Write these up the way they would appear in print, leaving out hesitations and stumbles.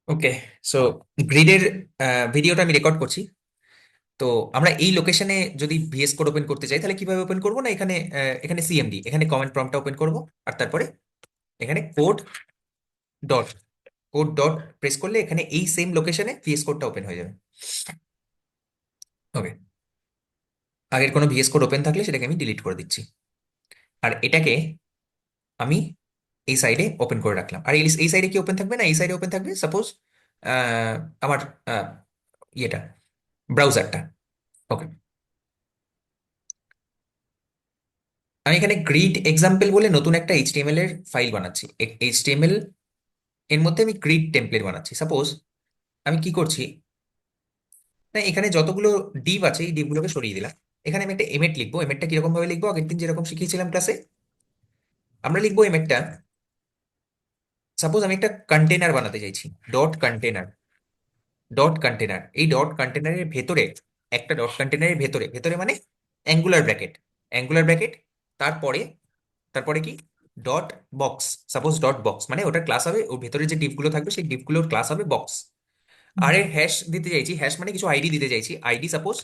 ওকে। So গ্রিডের ভিডিওটা আমি record করছি। তো আমরা এই লোকেশনে যদি ভিএস কোড ওপেন করতে চাই তাহলে কিভাবে ওপেন করবো না, এখানে এখানে সিএমডি, এখানে কমেন্ট প্রম্পটটা ওপেন করব। আর তারপরে এখানে ডট কোড ডট প্রেস করলে এখানে এই সেম লোকেশনে ভিএস কোডটা ওপেন হয়ে যাবে। ওকে। আগের কোনো ভিএস কোড ওপেন থাকলে সেটাকে আমি ডিলিট করে দিচ্ছি। আর এটাকে আমি এই সাইডে ওপেন করে রাখলাম। আর এই সাইডে কি ওপেন থাকবে না, এই সাইডে ওপেন থাকবে সাপোজ আমার আহ, ইয়েটা, ব্রাউজারটা। ওকে। আমি এখানে গ্রিড এক্সাম্পল বলে নতুন একটা এইচটিএমএল এর ফাইল বানাচ্ছি। এইচটিএমএল এর মধ্যে আমি গ্রিড টেমপ্লেট বানাচ্ছি। সাপোজ আমি কি করছি না, এখানে যতগুলো ডিভ আছে এই ডিভগুলোকে সরিয়ে দিলাম। এখানে আমি একটা এমেট লিখবো। এমেটটা কিরকম ভাবে লিখবো, আগের দিন যেরকম শিখিয়েছিলাম ক্লাসে আমরা লিখবো এমেটটা। সাপোজ আমি একটা কন্টেনার বানাতে চাইছি, ডট কন্টেনার। ডট কন্টেনার, এই ডট কন্টেনারের ভেতরে, একটা ডট কন্টেনারের ভেতরে, ভেতরে মানে অ্যাঙ্গুলার ব্র্যাকেট, অ্যাঙ্গুলার ব্র্যাকেট। তারপরে তারপরে কি, dot box. Suppose dot box মানে ওটার ক্লাস হবে, ওর ভেতরে যে ডিপগুলো থাকবে সেই ডিপগুলোর ক্লাস হবে বক্স। হুম। আর এর হ্যাশ দিতে চাইছি, হ্যাশ মানে কিছু আইডি দিতে চাইছি। ID suppose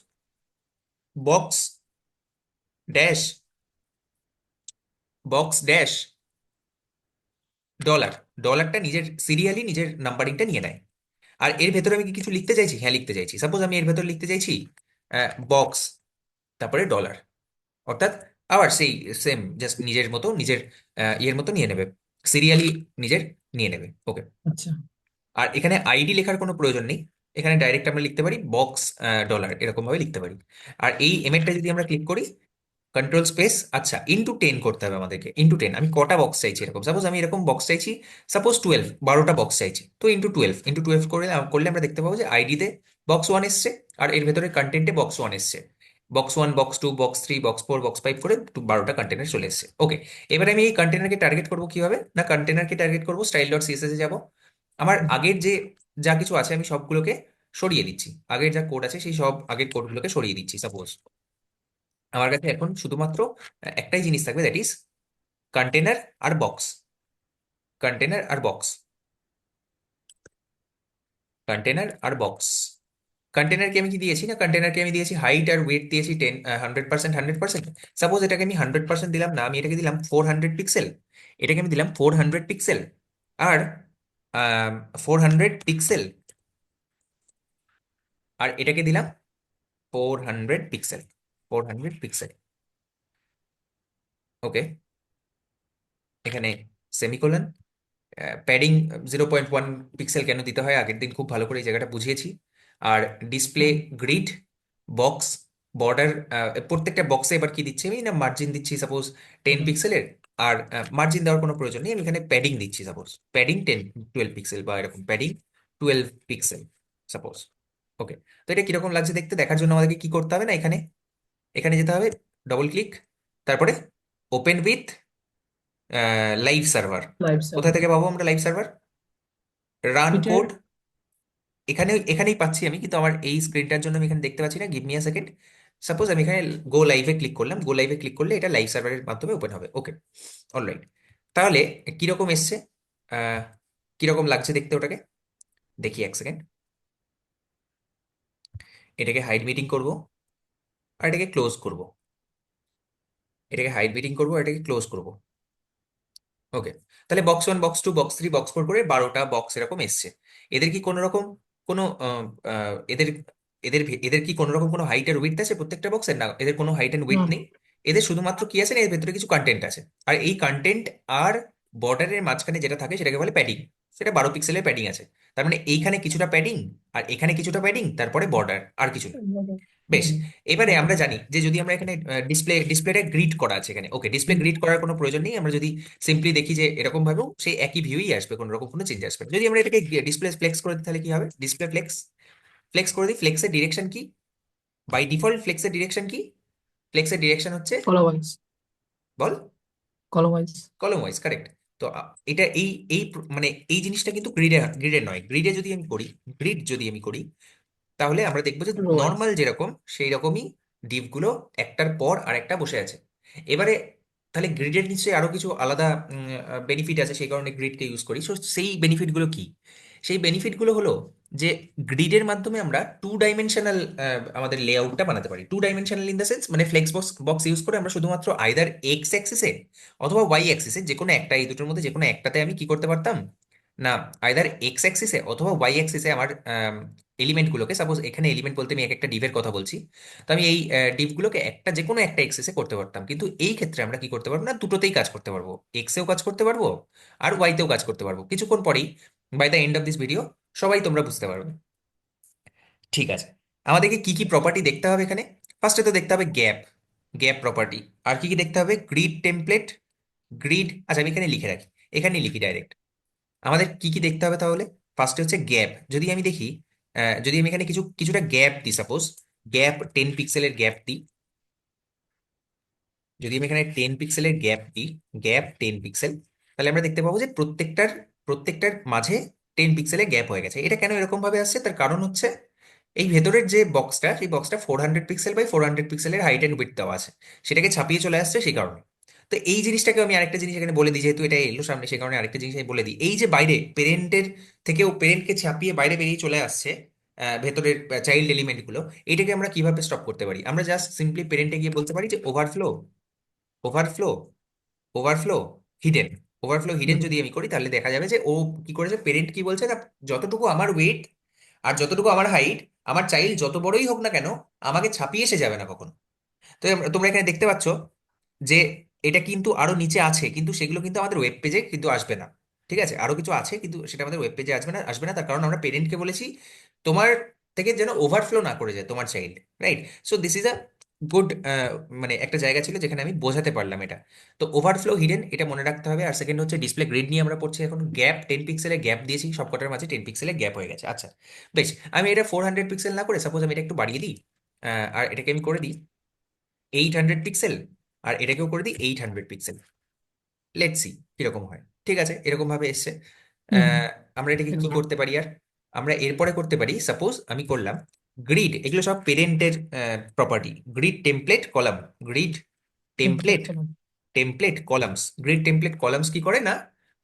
box dash, box dash dollar. ডলারটা নিজের সিরিয়ালি নিজের নাম্বারিংটা নিয়ে নেয়। আর এর ভেতরে আমি কি কিছু লিখতে চাইছি? হ্যাঁ লিখতে চাইছি। সাপোজ আমি এর ভেতরে লিখতে চাইছি বক্স, তারপরে ডলার। অর্থাৎ আবার সেই সেম, জাস্ট নিজের মতো, নিজের ইয়ের মতো নিয়ে নেবে, সিরিয়ালি নিজের নিয়ে নেবে। ওকে। আচ্ছা। আর এখানে আইডি লেখার কোনো প্রয়োজন নেই। এখানে ডাইরেক্ট আমরা লিখতে পারি বক্স ডলার, এরকম ভাবে লিখতে পারি। আর এই এমএটা যদি আমরা ক্লিক করি, কন্ট্রোল স্পেস, আচ্ছা ইন্টু 10 করতে হবে আমাদেরকে। ইন্টু 10 আমি কটা বক্স চাইছি এরকম, সাপোজ আমি এরকম বক্স চাইছি, সাপোজ 12টা বক্স চাইছি। তো ইন্টু 12 করলে করলে আমরা দেখতে পাবো যে আইডিতে বক্স 1 এসছে, আর এর ভেতরে কন্টেন্টে বক্স 1 এসছে। Box 1, box 2, box 3, box 4, box 5 করে 12টা কন্টেনার চলে এসছে। ওকে। এবারে আমি এই কন্টেনারকে টার্গেট করবো কিভাবে না, কন্টেনারকে টার্গেট করবো স্টাইল ডট সিএসএস এ যাবো। আমার হুম। আগের যে যা কিছু আছে আমি সবগুলোকে সরিয়ে দিচ্ছি। আগের যা কোড আছে সেই সব আগের কোডগুলোকে সরিয়ে দিচ্ছি। সাপোজ আমার কাছে এখন শুধুমাত্র একটাই জিনিস থাকবে, দ্যাট ইজ কন্টেনার আর বক্স। কন্টেনার আর বক্স, কন্টেনার আর বক্স। কন্টেনারকে আমি কি দিয়েছি না, কন্টেনারকে আমি দিয়েছি হাইট আর ওয়েট দিয়েছি 100%, 100%। সাপোজ এটাকে আমি 100% দিলাম না, আমি এটাকে দিলাম 400 পিক্সেল। এটাকে আমি দিলাম 400 পিক্সেল। আর 400 পিক্সেল। আর এটাকে দিলাম 400 পিক্সেল। 400 পিক্সেল। ওকে। এখানে সেমিকোলন। প্যাডিং 0.1 পিক্সেল কেন দিতে হয় আগের দিন খুব ভালো করে এই জায়গাটা বুঝিয়েছি। আর display hmm. Grid, box, border. প্রত্যেকটা বক্সে এবার কি দিচ্ছি আমি না, মার্জিন দিচ্ছি সাপোজ 10 পিক্সেলের। আর মার্জিন দেওয়ার কোনো প্রয়োজন নেই, আমি এখানে প্যাডিং দিচ্ছি। সাপোজ প্যাডিং 12 পিক্সেল বা এরকম প্যাডিং 12 পিক্সেল সাপোজ। ওকে। তো এটা কিরকম লাগছে দেখতে, দেখার জন্য আমাদেরকে কি করতে হবে না, এখানে এখানে যেতে হবে, ডবল ক্লিক, তারপরে open with live server. Live কোথা সার্ভার। থেকে পাবো আমরা live server? Run Twitter. Code. এখানেই পাচ্ছি আমি, কিন্তু আমার এই স্ক্রিনটার জন্য আমি এখানে দেখতে পাচ্ছি না। Give me a second. Suppose আমি এখানে গো লাইভে ক্লিক করলাম, গো লাইভে ক্লিক করলে এটা লাইভ সার্ভারের মাধ্যমে ওপেন হবে। ওকে। অলরাইট। তাহলে কিরকম এসছে, আহ, কিরকম লাগছে দেখতে ওটাকে দেখি এক সেকেন্ড। এটাকে হাইড মিটিং করব, আর এটাকে ক্লোজ করব। এটাকে হাইড মিটিং করব, আর এটাকে ক্লোজ করব। ওকে। তাহলে বক্স 1, বক্স 2, বক্স 3, বক্স 4 করে 12টা বক্স এরকম এসছে। এদের কি কোনো রকম কোনো এদের এদের এদের কি কোনো রকম কোনো হাইট আর উইডথ আছে প্রত্যেকটা বক্সের? না, এদের কোনো হাইট এন্ড উইডথ না। নেই। এদের শুধুমাত্র কি আছে না, এর ভেতরে কিছু কন্টেন্ট আছে। আর এই কন্টেন্ট আর বর্ডারের মাঝখানে যেটা থাকে সেটাকে বলে প্যাডিং। সেটা 12 পিক্সেলের প্যাডিং আছে। তার মানে এইখানে কিছুটা প্যাডিং, আর এখানে কিছুটা প্যাডিং, তারপরে বর্ডার, আর কিছু না। বেশ। হুম। এবারে আমরা জানি যে যদি আমরা এখানে ডিসপ্লেটা গ্রিড করা আছে এখানে, ওকে, ডিসপ্লে হুম। গ্রিড করার কোনো প্রয়োজন নেই। আমরা যদি সিম্পলি দেখি যে এরকম ভাবেও সেই একই ভিউই আসবে, কোনো রকম কোনো চেঞ্জ আসবে না। যদি আমরা এটাকে ডিসপ্লে ফ্লেক্স করে দিই তাহলে কি হবে, ডিসপ্লে ফ্লেক্স, ফ্লেক্স করে দিই। ফ্লেক্সের ডিরেকশন কি, বাই ডিফল্ট ফ্লেক্সের ডিরেকশন কি? ফ্লেক্সের ডিরেকশন হচ্ছে, কলমওয়াইজ। বল। কলমওয়াইজ। কলম ওয়াইজ, কারেক্ট। তো এটা মানে এই জিনিসটা কিন্তু গ্রিডে নয়। গ্রিডে যদি আমি করি, গ্রিড যদি আমি করি, তাহলে আমরা দেখবো যে রোওয়াইজ। নর্মাল যেরকম সেই রকমই ডিপগুলো একটার পর আর একটা বসে আছে। এবারে তাহলে গ্রিডের নিশ্চয়ই আরো কিছু আলাদা বেনিফিট আছে, সেই কারণে গ্রিডকে ইউজ করি। So, সেই বেনিফিটগুলো কি? সেই বেনিফিটগুলো হলো যে গ্রিডের মাধ্যমে আমরা টু ডাইমেনশনাল আমাদের লেআউটটা বানাতে পারি। Two dimensional in the sense মানে ফ্লেক্স বক্স বক্স ইউজ করে আমরা শুধুমাত্র আইদার এক্স অ্যাক্সিসে অথবা ওয়াই অ্যাক্সিসে যে কোনো একটা, এই দুটোর মধ্যে যে কোনো একটাতে আমি কি করতে পারতাম না, আইদার এক্স অ্যাক্সিসে অথবা ওয়াই অ্যাক্সিসে আমার এলিমেন্টগুলোকে, সাপোজ এখানে এলিমেন্ট বলতে আমি এক একটা ডিভের কথা বলছি, তো আমি এই ডিভগুলোকে একটা যে কোনো একটা এক্সিসে করতে পারতাম। কিন্তু এই ক্ষেত্রে আমরা কি করতে পারবো না, দুটোতেই কাজ করতে পারবো, এক্সেও কাজ করতে পারবো আর ওয়াইতেও কাজ করতে পারবো। কিছুক্ষণ পরেই, by the end of this video, সবাই তোমরা বুঝতে পারবে। ঠিক আছে, আমাদেরকে কি কি প্রপার্টি দেখতে হবে এখানে? ফার্স্টে তো দেখতে হবে গ্যাপ, গ্যাপ প্রপার্টি। আর কি কি দেখতে হবে? গ্রিড টেমপ্লেট, গ্রিড, আচ্ছা আমি এখানে লিখে রাখি, এখানে লিখি ডাইরেক্ট। আমাদের কি কি দেখতে হবে তাহলে? ফার্স্টে হচ্ছে গ্যাপ। যদি আমি দেখি, যদি আমি এখানে কিছুটা গ্যাপ দিই, সাপোজ গ্যাপ 10 পিক্সেলের গ্যাপ দিই, যদি আমি এখানে 10 পিক্সেলের গ্যাপ দিই, গ্যাপ 10 পিক্সেল, তাহলে আমরা দেখতে পাবো যে প্রত্যেকটার মাঝে 10 পিক্সেলের গ্যাপ হয়ে গেছে। এটা কেন এরকম ভাবে আসছে? তার কারণ হচ্ছে এই ভেতরের যে বক্সটা, সেই বক্সটা 400 পিক্সেল বাই 400 পিক্সেলের হাইট অ্যান্ড উইডথ দেওয়া আছে, সেটাকে ছাপিয়ে চলে আসছে সেই কারণে। তো এই জিনিসটাকে আমি আরেকটা জিনিস এখানে বলে দিই, যেহেতু এটা এলো সামনে, সেই কারণে আরেকটা জিনিস আমি বলে দিই। এই যে বাইরে পেরেন্টের থেকেও, পেরেন্টকে ছাপিয়ে বাইরে বেরিয়ে চলে আসছে ভেতরের চাইল্ড এলিমেন্টগুলো, এটাকে আমরা কিভাবে স্টপ করতে পারি? আমরা জাস্ট সিম্পলি পেরেন্টে গিয়ে বলতে পারি যে overflow, overflow, overflow hidden, overflow hidden hmm. যদি আমি করি, তাহলে দেখা যাবে যে ও কি করেছে, পেরেন্ট কি বলছে না, যতটুকু আমার ওয়েট আর যতটুকু আমার হাইট, আমার চাইল্ড যত বড়ই হোক না কেন, আমাকে ছাপিয়ে এসে যাবে না কখনো। তো তোমরা এখানে দেখতে পাচ্ছ যে এটা কিন্তু আরো নিচে আছে, কিন্তু সেগুলো কিন্তু আমাদের ওয়েব পেজে কিন্তু আসবে না। ঠিক আছে, আরো কিছু আছে কিন্তু সেটা আমাদের ওয়েব পেজে আসবে না, তার কারণ আমরা পেরেন্টকে বলেছি তোমার থেকে যেন ওভারফ্লো না করে যায় তোমার child, right? So this is a good, মানে একটা জায়গা ছিল যেখানে আমি বোঝাতে পারলাম এটা। তো ওভারফ্লো হিডেন, এটা মনে রাখতে হবে। আর সেকেন্ড হচ্ছে ডিসপ্লে গ্রিড নিয়ে আমরা পড়ছি এখন। গ্যাপ 10 পিক্সেলের গ্যাপ দিয়েছি, সবকটার মাঝে 10 পিক্সেলের গ্যাপ হয়ে গেছে। আচ্ছা বেশ, আমি এটা 400 পিক্সেল না করে সাপোজ আমি এটা একটু বাড়িয়ে দিই, আর এটাকে আমি করে দিই 800 পিক্সেল, আর এটাকেও করে দিই 800 পিক্সেল। লেটস সি কিরকম হয়। ঠিক আছে, এরকম ভাবে এসছে। হুম। হুম। আমরা এটাকে কি এগুলো করতে পারি আর? আমরা এরপরে করতে পারি, সাপোজ আমি করলাম গ্রিড, এগুলো সব পেরেন্টের property. Grid template column, grid template template, column. Template columns. Grid template columns কি করে না,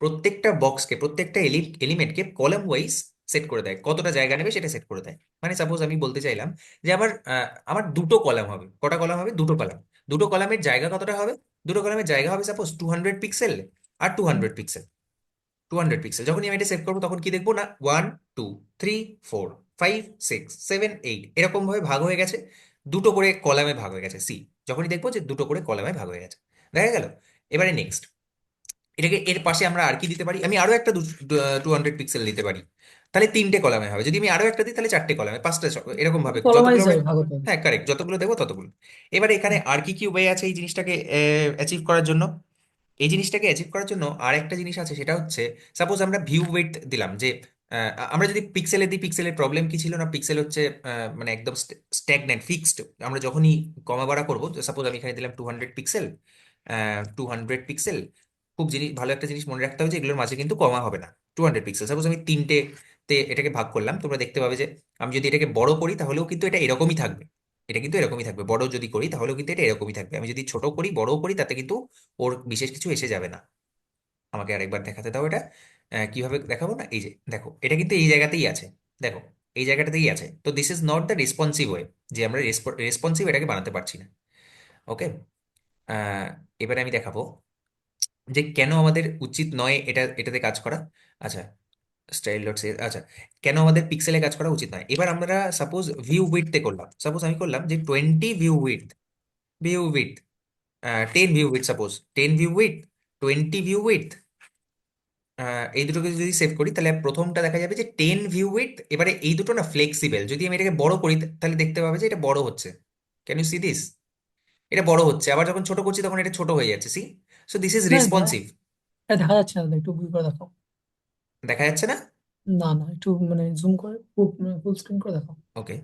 প্রত্যেকটা বক্সকে, প্রত্যেকটা এলিমেন্টকে কলাম ওয়াইজ সেট করে দেয়, কতটা জায়গা নেবে সেটা সেট করে দেয়। মানে সাপোজ আমি বলতে চাইলাম যে আমার দুটো কলাম হবে। কটা কলাম হবে? দুটো কলাম। দুটো কলামের জায়গা কতটা হবে? দুটো কলামের জায়গা হবে সাপোজ 200 পিক্সেল আর two hmm. Hundred pixel. 200 pixel যখনই আমি এটা সেভ করবো, তখন কি দেখবো না, 1 2 3 4 5 6 7 8 এরকম ভাবে ভাগ হয়ে গেছে, দুটো করে কলামে ভাগ হয়ে গেছে। সি, যখনই দেখবো যে দুটো করে কলামে ভাগ হয়ে গেছে, দেখা গেল। এবারে নেক্সট, এটাকে এর পাশে আমরা আর কি দিতে পারি? আমি আরো একটা 200 পিক্সেল দিতে পারি, তাহলে তিনটে কলামে হবে। যদি আমি আরো একটা দিই, তাহলে চারটে কলামে, পাঁচটা, এরকম ভাবে যতগুলো কলমাইজ আমরা, হবে, ভাগ হতে হবে। হ্যাঁ কারেক্ট, যতগুলো দেবো ততগুলো। এবারে এখানে হুম। আর কি কি ওয়ে আছে এই জিনিসটাকে অ্যাচিভ করার জন্য? এই জিনিসটাকে অ্যাচিভ করার জন্য আর একটা জিনিস আছে, সেটা হচ্ছে সাপোজ আমরা ভিউ ওয়েট দিলাম, যে আমরা যদি পিক্সেলে দিই, পিক্সেলের প্রবলেম কি ছিল না, পিক্সেল হচ্ছে মানে একদম স্ট্যাগনেন্ট ফিক্সড। আমরা যখনই কমা বাড়া করবো, সাপোজ আমি এখানে দিলাম 200 পিক্সেল, 200 পিক্সেল, খুব ভালো একটা জিনিস মনে রাখতে হবে যে এগুলোর মাঝে কিন্তু কমা হবে না। 200 পিক্সেল, সাপোজ আমি তিনটে তে এটাকে ভাগ করলাম, তোমরা দেখতে পাবে যে আমি যদি এটাকে বড় করি তাহলেও কিন্তু এটা এরকমই থাকবে, এটা কিন্তু এরকমই থাকবে। বড় যদি করি তাহলেও কিন্তু এটা এরকমই থাকবে। আমি যদি ছোট করি, বড়ও করি, তাতে কিন্তু ওর বিশেষ কিছু এসে যাবে না। আমাকে আরেকবার দেখাতে দাও এটা। কিভাবে দেখাবো না, এই যে দেখো, এটা কিন্তু এই জায়গাতেই আছে, দেখো এই জায়গাটাতেই আছে। তো this is not the responsive way, যে আমরা রেসপন্সিভ এটাকে বানাতে পারছি না। ওকে, এবারে আমি দেখাবো যে কেন আমাদের উচিত নয় এটাতে কাজ করা। আচ্ছা, স্টাইল ডট সি, আচ্ছা, কেন আমাদের পিক্সেলে কাজ করা উচিত নয়। এবার আমরা সাপোজ ভিউ উইডথে করলাম, সাপোজ আমি করলাম যে 20 view width, view width 10 view width, suppose 10 view width, 20 view width. এই দুটোকে যদি সেভ করি, তাহলে প্রথমটা দেখা যাবে যে 10 ভিউ উইডথ। এবারে এই দুটো না ফ্লেক্সিবল, যদি আমি এটাকে বড় করি তাহলে দেখতে পাবে যে এটা বড় হচ্ছে। Can you see this? এটা বড় হচ্ছে, আবার যখন ছোট করছি তখন এটা ছোট হয়ে যাচ্ছে। সি, সো দিস ইজ না, রেসপন্সিভ। দেখা যাচ্ছে না, একটু ভুল করে দেখাও। দেখা যাচ্ছে না? না না, একটু মানে জুম করে ফুল স্ক্রিন করে দেখাও। ওকে,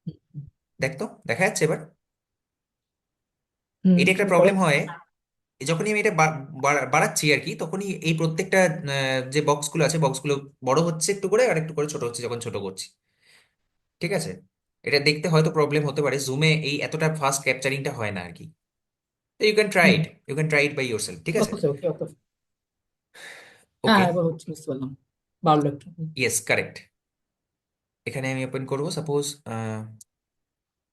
হুম। হুম। দেখ তো, দেখা যাচ্ছে এবার? হুম, এটা একটা তুমি করো। প্রবলেম হয় যখনই আমি এটা বাড়াচ্ছি আর কি, তখনই এই প্রত্যেকটা যে বক্সগুলো আছে, বক্সগুলো বড় হচ্ছে একটু করে, আর একটু করে ছোট হচ্ছে যখন ছোট করছি। ঠিক আছে, এটা দেখতে হয়তো প্রবলেম হতে পারে, জুমে এই এতটা ফাস্ট ক্যাপচারিংটা হয় না আর কি। You can try hmm. It, you can try it by yourself. ঠিক আছে, ওকে ওকে ওকে। হ্যাঁ ওকে। হ্যাঁ, এবার হচ্ছে, বুঝতে পারলাম। বাড়লো একটু। Yes, correct. এখানে আমি ওপেন করবো suppose.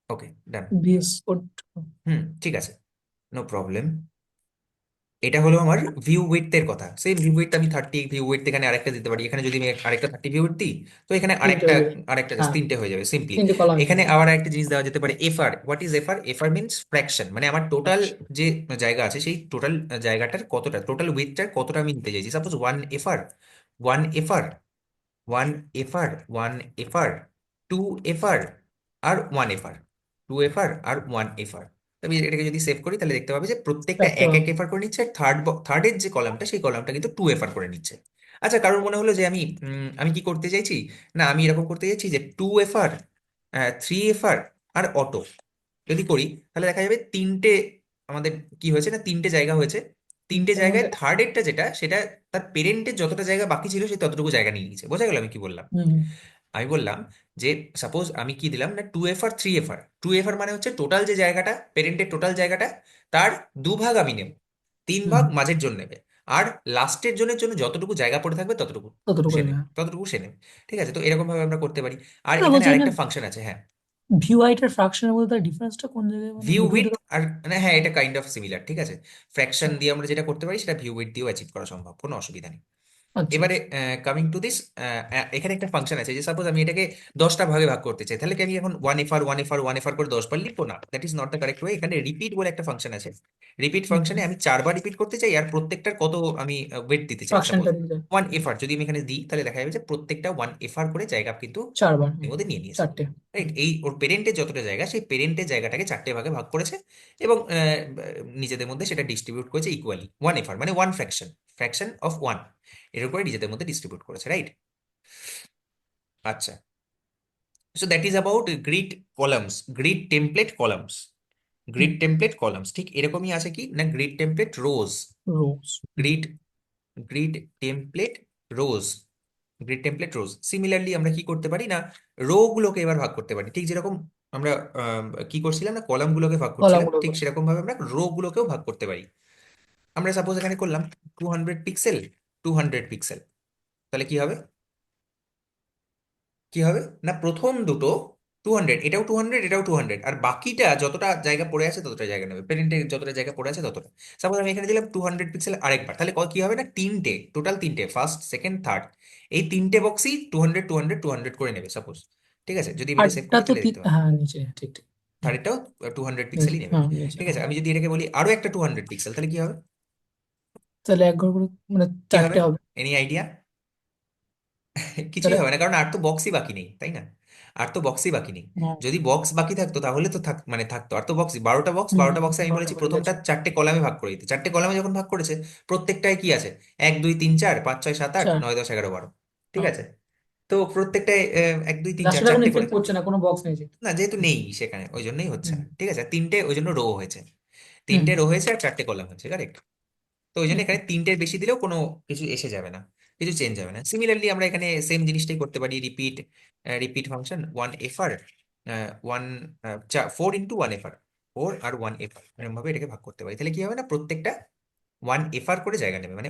Okay, done. VS code. Hmm, ঠিক আছে, নো প্রবলেম। এটা হলো আমার ভিউ উইডথ এর কথা। সেই ভিউ উইডথ আমি 30, ভিউ উইডথ এখানে আরেকটা দিতে পারি। এখানে যদি আমি আরেকটা 30 ভিউ উইডথ দিই, তো এখানে তিনটে আরেকটা, হয়ে যাবে। আরেকটা জাস্ট হ্যাঁ, তিনটে হয়ে যাবে সিম্পলি। তিনটে কলাম হয়ে এখানে যাবে। আবার একটা জিনিস দেওয়া যেতে পারে, FR. What is FR? FR means fraction, মানে আমার টোটাল Action। যে জায়গা আছে সেই টোটাল জায়গাটার কতটা, টোটাল উইডথটার কতটা আমি নিতে চাইছি। Suppose 1 FR, 1 FR, 1 FR, 1 FR, 2 FR, আর 1 এফআর, 2 এফআর আর 1 এফআর। আমি এটাকে যদি সেভ করি তাহলে দেখতে পাবে যে প্রত্যেকটা চারটে এক ভাগ। এক এফআর করে নিচ্ছে, আর থার্ডের যে কলামটা সেই কলামটা কিন্তু 2 এফআর করে নিচ্ছে। আচ্ছা, কারোর মনে হলো যে আমি কি করতে চাইছি, না আমি এরকম করতে চাইছি যে 2 এফআর, 3 এফআর আর অটো যদি করি, তাহলে দেখা যাবে তিনটে আমাদের কি হয়েছে, না তিনটে জায়গা হয়েছে। তিনটে তিনটের জায়গায় মধ্যে। থার্ডেরটা যেটা, সেটা তার পেরেন্টের যতটা জায়গা বাকি ছিল সেই ততটুকু জায়গা নিয়ে নিয়েছে। বোঝা গেল আমি কি বললাম? হুম হুম আমি বললাম যে সাপোজ আমি কি দিলাম, না 2 এফআর, 3 এফআর। 2 এফআর মানে হচ্ছে টোটাল যে জায়গাটা, পেরেন্টের টোটাল জায়গাটা, তার 2 ভাগ আমি নেব, 3 ভাগ হুম। মাঝের জন্য নেবে, আর লাস্টের জনের জন্য যতটুকু জায়গা পড়ে থাকবে ততটুকু ততটুকু সে নেবে। নেবে, ততটুকু সে নেবে। ঠিক আছে, তো এরকম ভাবে আমরা করতে পারি। আর আচ্ছা এখানে বলছি এটা আরেকটা ফাংশন আছে, হ্যাঁ। ভিউ হাইট আর ফ্রাকশনের মধ্যে তার ডিফারেন্সটা কোন জায়গায়, মানে ভিউ দুটোই উইথ তো। আর, মানে হ্যাঁ, এটা কাইন্ড অফ সিমিলার, ঠিক আছে। ফ্র্যাকশন আচ্ছা দিয়ে আমরা যেটা করতে পারি সেটা ভিউ উইথ দিয়েও অ্যাচিভ করা সম্ভব, কোনো অসুবিধা নেই। আচ্ছা এবারে আচ্ছা। কামিং টু দিস, এখানে একটা ফাংশন আছে যে সাপোজ আমি এটাকে 10টা ভাগে ভাগ করতে চাই, তাহলে কি আমি এখন 1 এফআর, 1 এফআর, 1 এফআর করে 10 বার লিখবো? না, that is not the correct way. এখানে রিপিট বলে একটা ফাংশন আছে। রিপিট ফাংশনে আমি 4 বার রিপিট করতে চাই, আর প্রত্যেকটার কত আমি ওয়েট দিতে চাই। সাপোজ ফ্রাকশনটা দিয়ে যায়। 1 এফআর যদি আমি এখানে দিই, তাহলে দেখা যাবে যে প্রত্যেকটা 1 এফআর করে জায়গা কিন্তু চারবার, এর মধ্যে নিয়ে নিয়েছে। চারটে। রাইট, এই ওর পেরেন্টের যতটা জায়গা, সেই পেরেন্টের জায়গাটাকে 4টে ভাগে ভাগ করেছে, এবং নিজেদের মধ্যে সেটা ডিস্ট্রিবিউট করেছে ইকুয়ালি। 1 এফআর মানে 1 ফ্র্যাকশন, ফ্র্যাকশন অফ 1, এর উপরে নিজেদের মধ্যে ডিস্ট্রিবিউট করেছে, রাইট? আচ্ছা, so that is about grid columns, grid template columns. Hmm. Grid template columns ঠিক এরকমই আছে কি না, গ্রিড টেমপ্লেট রোজ। রোজ। গ্রিড গ্রিড টেমপ্লেট রোজ, গ্রিড টেমপ্লেট রোজ। সিমিলারলি আমরা কি করতে পারি না, রো গুলোকে এবার ভাগ করতে পারি, ঠিক যেরকম আমরা কি করছিলাম না, কলাম গুলোকে ভাগ করছিলাম, কলামগুলো ঠিক করে। সেরকম ভাবে আমরা রো গুলোকেও ভাগ করতে পারি। আমরা সাপোজ এখানে করলাম 200 পিক্সেল, 200 পিক্সেল, তাহলে কি হবে, কি হবে না, প্রথম দুটো 200, এটাও 200, এটাও 200, আর বাকিটা যতটা জায়গা পড়ে আছে ততটা জায়গা নেবে, প্যারেন্টে যতটা জায়গা পড়ে আছে ততটা। সাপোজ আমি এখানে দিলাম 200 পিক্সেল আরেকবার, তাহলে কি হবে না, তিনটে, টোটাল তিনটে, ফার্স্ট সেকেন্ড থার্ড, এই তিনটে বক্সই 200, 200, 200 করে নেবে সাপোজ। ঠিক আছে, যদি আমি এটা সেভ আটটা করি তো তাহলে দেখতে পাবো হ্যাঁ নিচে, ঠিক ঠিক। হুম, থার্ডটাও 200 পিক্সেলই নিচে, নেবে। হ্যাঁ নিচে, ঠিক আছে, হ্যাঁ। আমি যদি এটাকে বলি আরো একটা 200 পিক্সেল, তাহলে কি হবে? তাহলে এক ঘর করে মানে কি হবে, চারটে হবে। Any idea? কিছুই তাহলে হবে না, কারণ আর তো বক্সই বাকি নেই, তাই না? আর তো বক্সই বাকি নেই। হ্যাঁ। যদি বক্স বাকি থাকতো তাহলে তো মানে থাকতো, আর তো বক্সই 12টা বক্স, হুম 12টা হুম, বক্সে আমি বারোটা বলেছি হয়ে প্রথমটা গেছে। 4টে কলামে ভাগ করে দিতে। 4টে কলামে যখন ভাগ করেছে, প্রত্যেকটায় কি আছে, 1 2 3 4 5 6 7 8 চার। 9 10 11 12, ঠিক হ্যাঁ। আছে। তো প্রত্যেকটায় 1 2 3 4 লাস্টের এখন 4টে করে ইফেক্ট পড়ছে না, কোনো বক্স নেই যে। না, যেহেতু হুম নেই সেখানে ওই জন্যই হচ্ছে হুম না, ঠিক আছে। তিনটে ওই জন্য রো হয়েছে, হুম 3টে রো হয়েছে আর 4টে কলাম হয়েছে, কারেক্ট। তো ওই জন্য হুম এখানে 3টের বেশি দিলেও কোনো কিছু এসে যাবে না, কিছু চেঞ্জ হবে না। সিমিলারলি আমরা এখানে সেম জিনিসটাই করতে পারি, repeat, repeat function 1 FR, 1, 4 × 1 FR, 4 আর 1 এফআর, এরকম ভাবে এটাকে ভাগ করতে পারি। তাহলে কি হবে না, প্রত্যেকটা 1 এফআর করে জায়গা নেবে, মানে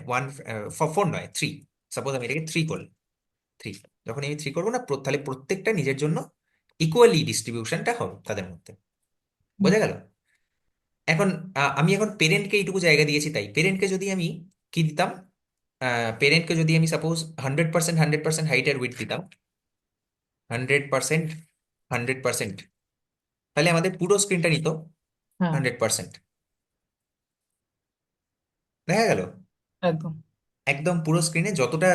4 নয়, 3। সাপোজ আমি এটাকে 3 করলাম, 3, যখন আমি 3 করবো না, তাহলে প্রত্যেকটা নিজের জন্য ইকুয়ালি ডিস্ট্রিবিউশনটা হবে তাদের মধ্যে। হুম। বোঝা গেল? এখন আমি এখন পেরেন্টকে এইটুকু জায়গা দিয়েছি, তাই পেরেন্টকে যদি আমি কি দিতাম, পেরেন্টকে যদি আমি সাপোজ 100%, 100% হাইট আর উইডথ দিতাম, 100%, 100%, তাহলে আমাদের পুরো স্ক্রিনটা নিত হ্যাঁ 100%। দেখা গেল, একদম। একদম পুরো স্ক্রিনে যতটা,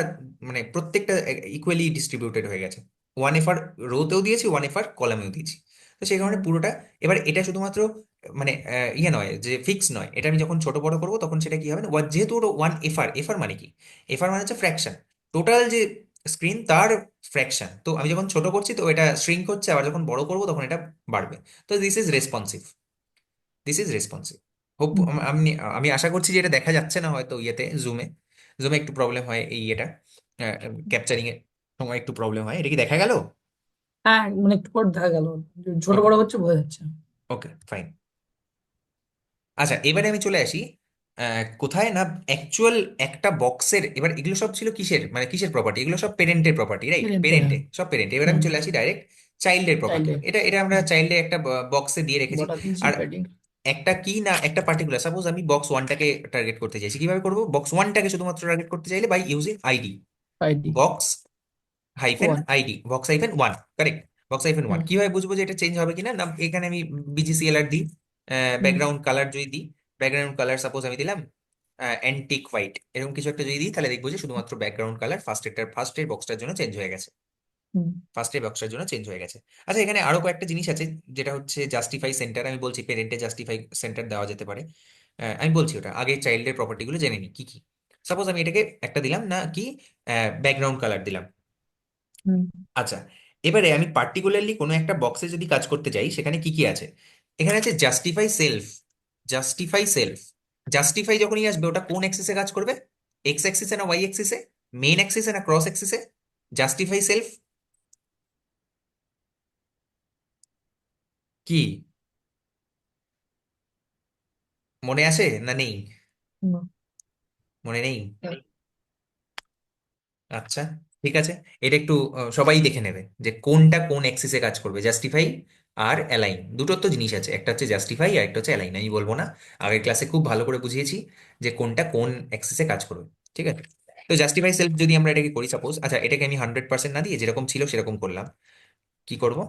মানে প্রত্যেকটা ইকুয়ালি ডিস্ট্রিবিউটেড হয়ে গেছে। 1 এফআর রোতেও দিয়েছি, 1 এফআর কলামেও দিয়েছি, তো সেই কারণে হুম পুরোটা। এবার এটা শুধুমাত্র মানে ইয়ে নয় যে ফিক্স নয়, এটা আমি যখন ছোট বড় করবো তখন সেটা কি হবে না, যেহেতু ওটা 1 এফআর, এফআর মানে কি, এফআর মানে হচ্ছে ফ্র্যাকশন, টোটাল যে স্ক্রিন তার ফ্র্যাকশন। তো আমি যখন ছোট করছি তো এটা শ্রিঙ্ক হচ্ছে, আবার যখন বড় করবো তখন এটা বাড়বে। তো this is responsive, this is responsive. Hope, hmm আমি আমি আশা করছি যে এটা দেখা যাচ্ছে না হয়তো ইয়েতে, জুমে, জুমে একটু প্রবলেম হয় এই এটা, ক্যাপচারিং এর সময় একটু প্রবলেম হয়। এটা কি দেখা গেল? হ্যাঁ, মানে একটু পর দেখা গেল ছোট ওকে, বড় হচ্ছে, বোঝা যাচ্ছে। ওকে, ফাইন। আচ্ছা, এবারে আমি চলে আসি কোথায় না, অ্যাকচুয়াল একটা বক্সের, এবার এগুলো সব ছিল কিসের, মানে কিসের প্রপার্টি, এগুলো সব পেরেন্টের প্রপার্টি, রাইট? পেরেন্টে, হ্যাঁ। পেরেন্টে, সব পেরেন্টে। এবার আমি হুম। চলে আসি ডাইরেক্ট চাইল্ডের প্রপার্টি। চাইল্ডে। এটা এটা আমরা হুম। চাইল্ডে একটা বক্সে দিয়ে রেখেছি। বটা দিয়েছি, আর প্যাডিং। একটা কি না, একটা পার্টিকুলার, সাপোজ আমি বক্স ওয়ানটাকে টার্গেট করতে চাইছি, কিভাবে করবো? বক্স ওয়ানটাকে শুধুমাত্র টার্গেট করতে চাইলে by using ID, ID. Box hyphen one. ID, box hyphen one, correct. Box hyphen one hmm. কিভাবে বুঝবো যে এটা চেঞ্জ হবে কিনা? না, এখানে আমি বিজিসিএলআর দিই, হুম। ব্যাকগ্রাউন্ড কালার যদি দিই, ব্যাকগ্রাউন্ড কালার সাপোজ আমি দিলাম অ্যান্টিক হোয়াইট, এরকম কিছু একটা যদি দিই, তাহলে দেখবো যে শুধুমাত্র ব্যাকগ্রাউন্ড কালার ফার্স্টের বক্সটার জন্য চেঞ্জ হয়ে গেছে, হুম। ফার্স্টের বক্সটার জন্য চেঞ্জ হয়ে গেছে। আচ্ছা, এখানে আরো কয়েকটা জিনিস আছে, যেটা হচ্ছে জাস্টিফাই সেন্টার। আমি বলছি পেরেন্টে জাস্টিফাই সেন্টার দেওয়া যেতে পারে। আমি বলছি ওটা আগে, চাইল্ডের প্রপার্টিগুলো জেনে নিই কি কি। সাপোজ আমি এটাকে একটা দিলাম না কি, ব্যাকগ্রাউন্ড কালার দিলাম। হুম। আচ্ছা, এবারে আমি পার্টিকুলারলি কোনো একটা বক্সে যদি কাজ করতে যাই, সেখানে কি কি আছে? এখানে আছে justify self, justify self. Justify যখনই আসবে, ওটা কোন অ্যাক্সিসে কাজ করবে? এক্স অ্যাক্সিসে না ওয়াই অ্যাক্সিসে? মেইন অ্যাক্সিসে না ক্রস অ্যাক্সিসে? জাস্টিফাই সেলফ কি মনে আছে না নেই? হুম। মনে নেই? আচ্ছা, ঠিক আছে। এটা একটু সবাই দেখে নেবে যে কোনটা কোন অ্যাক্সিসে কাজ করবে। জাস্টিফাই আর অ্যালাইন, দুটোর তো জিনিস আছে, একটা হচ্ছে জাস্টিফাই আর একটা হচ্ছে অ্যালাইন। আমি বলবো না, আগের ক্লাসে খুব ভালো করে বুঝিয়েছি যে কোনটা কোন অ্যাক্সিসে কাজ করবে। ঠিক আছে, তো জাস্টিফাই সেলফ যদি আমরা এটাকে করি, সাপোজ, আচ্ছা এটাকে আমি 100% না দিয়ে যেরকম ছিল সেরকম করলাম, কি করব?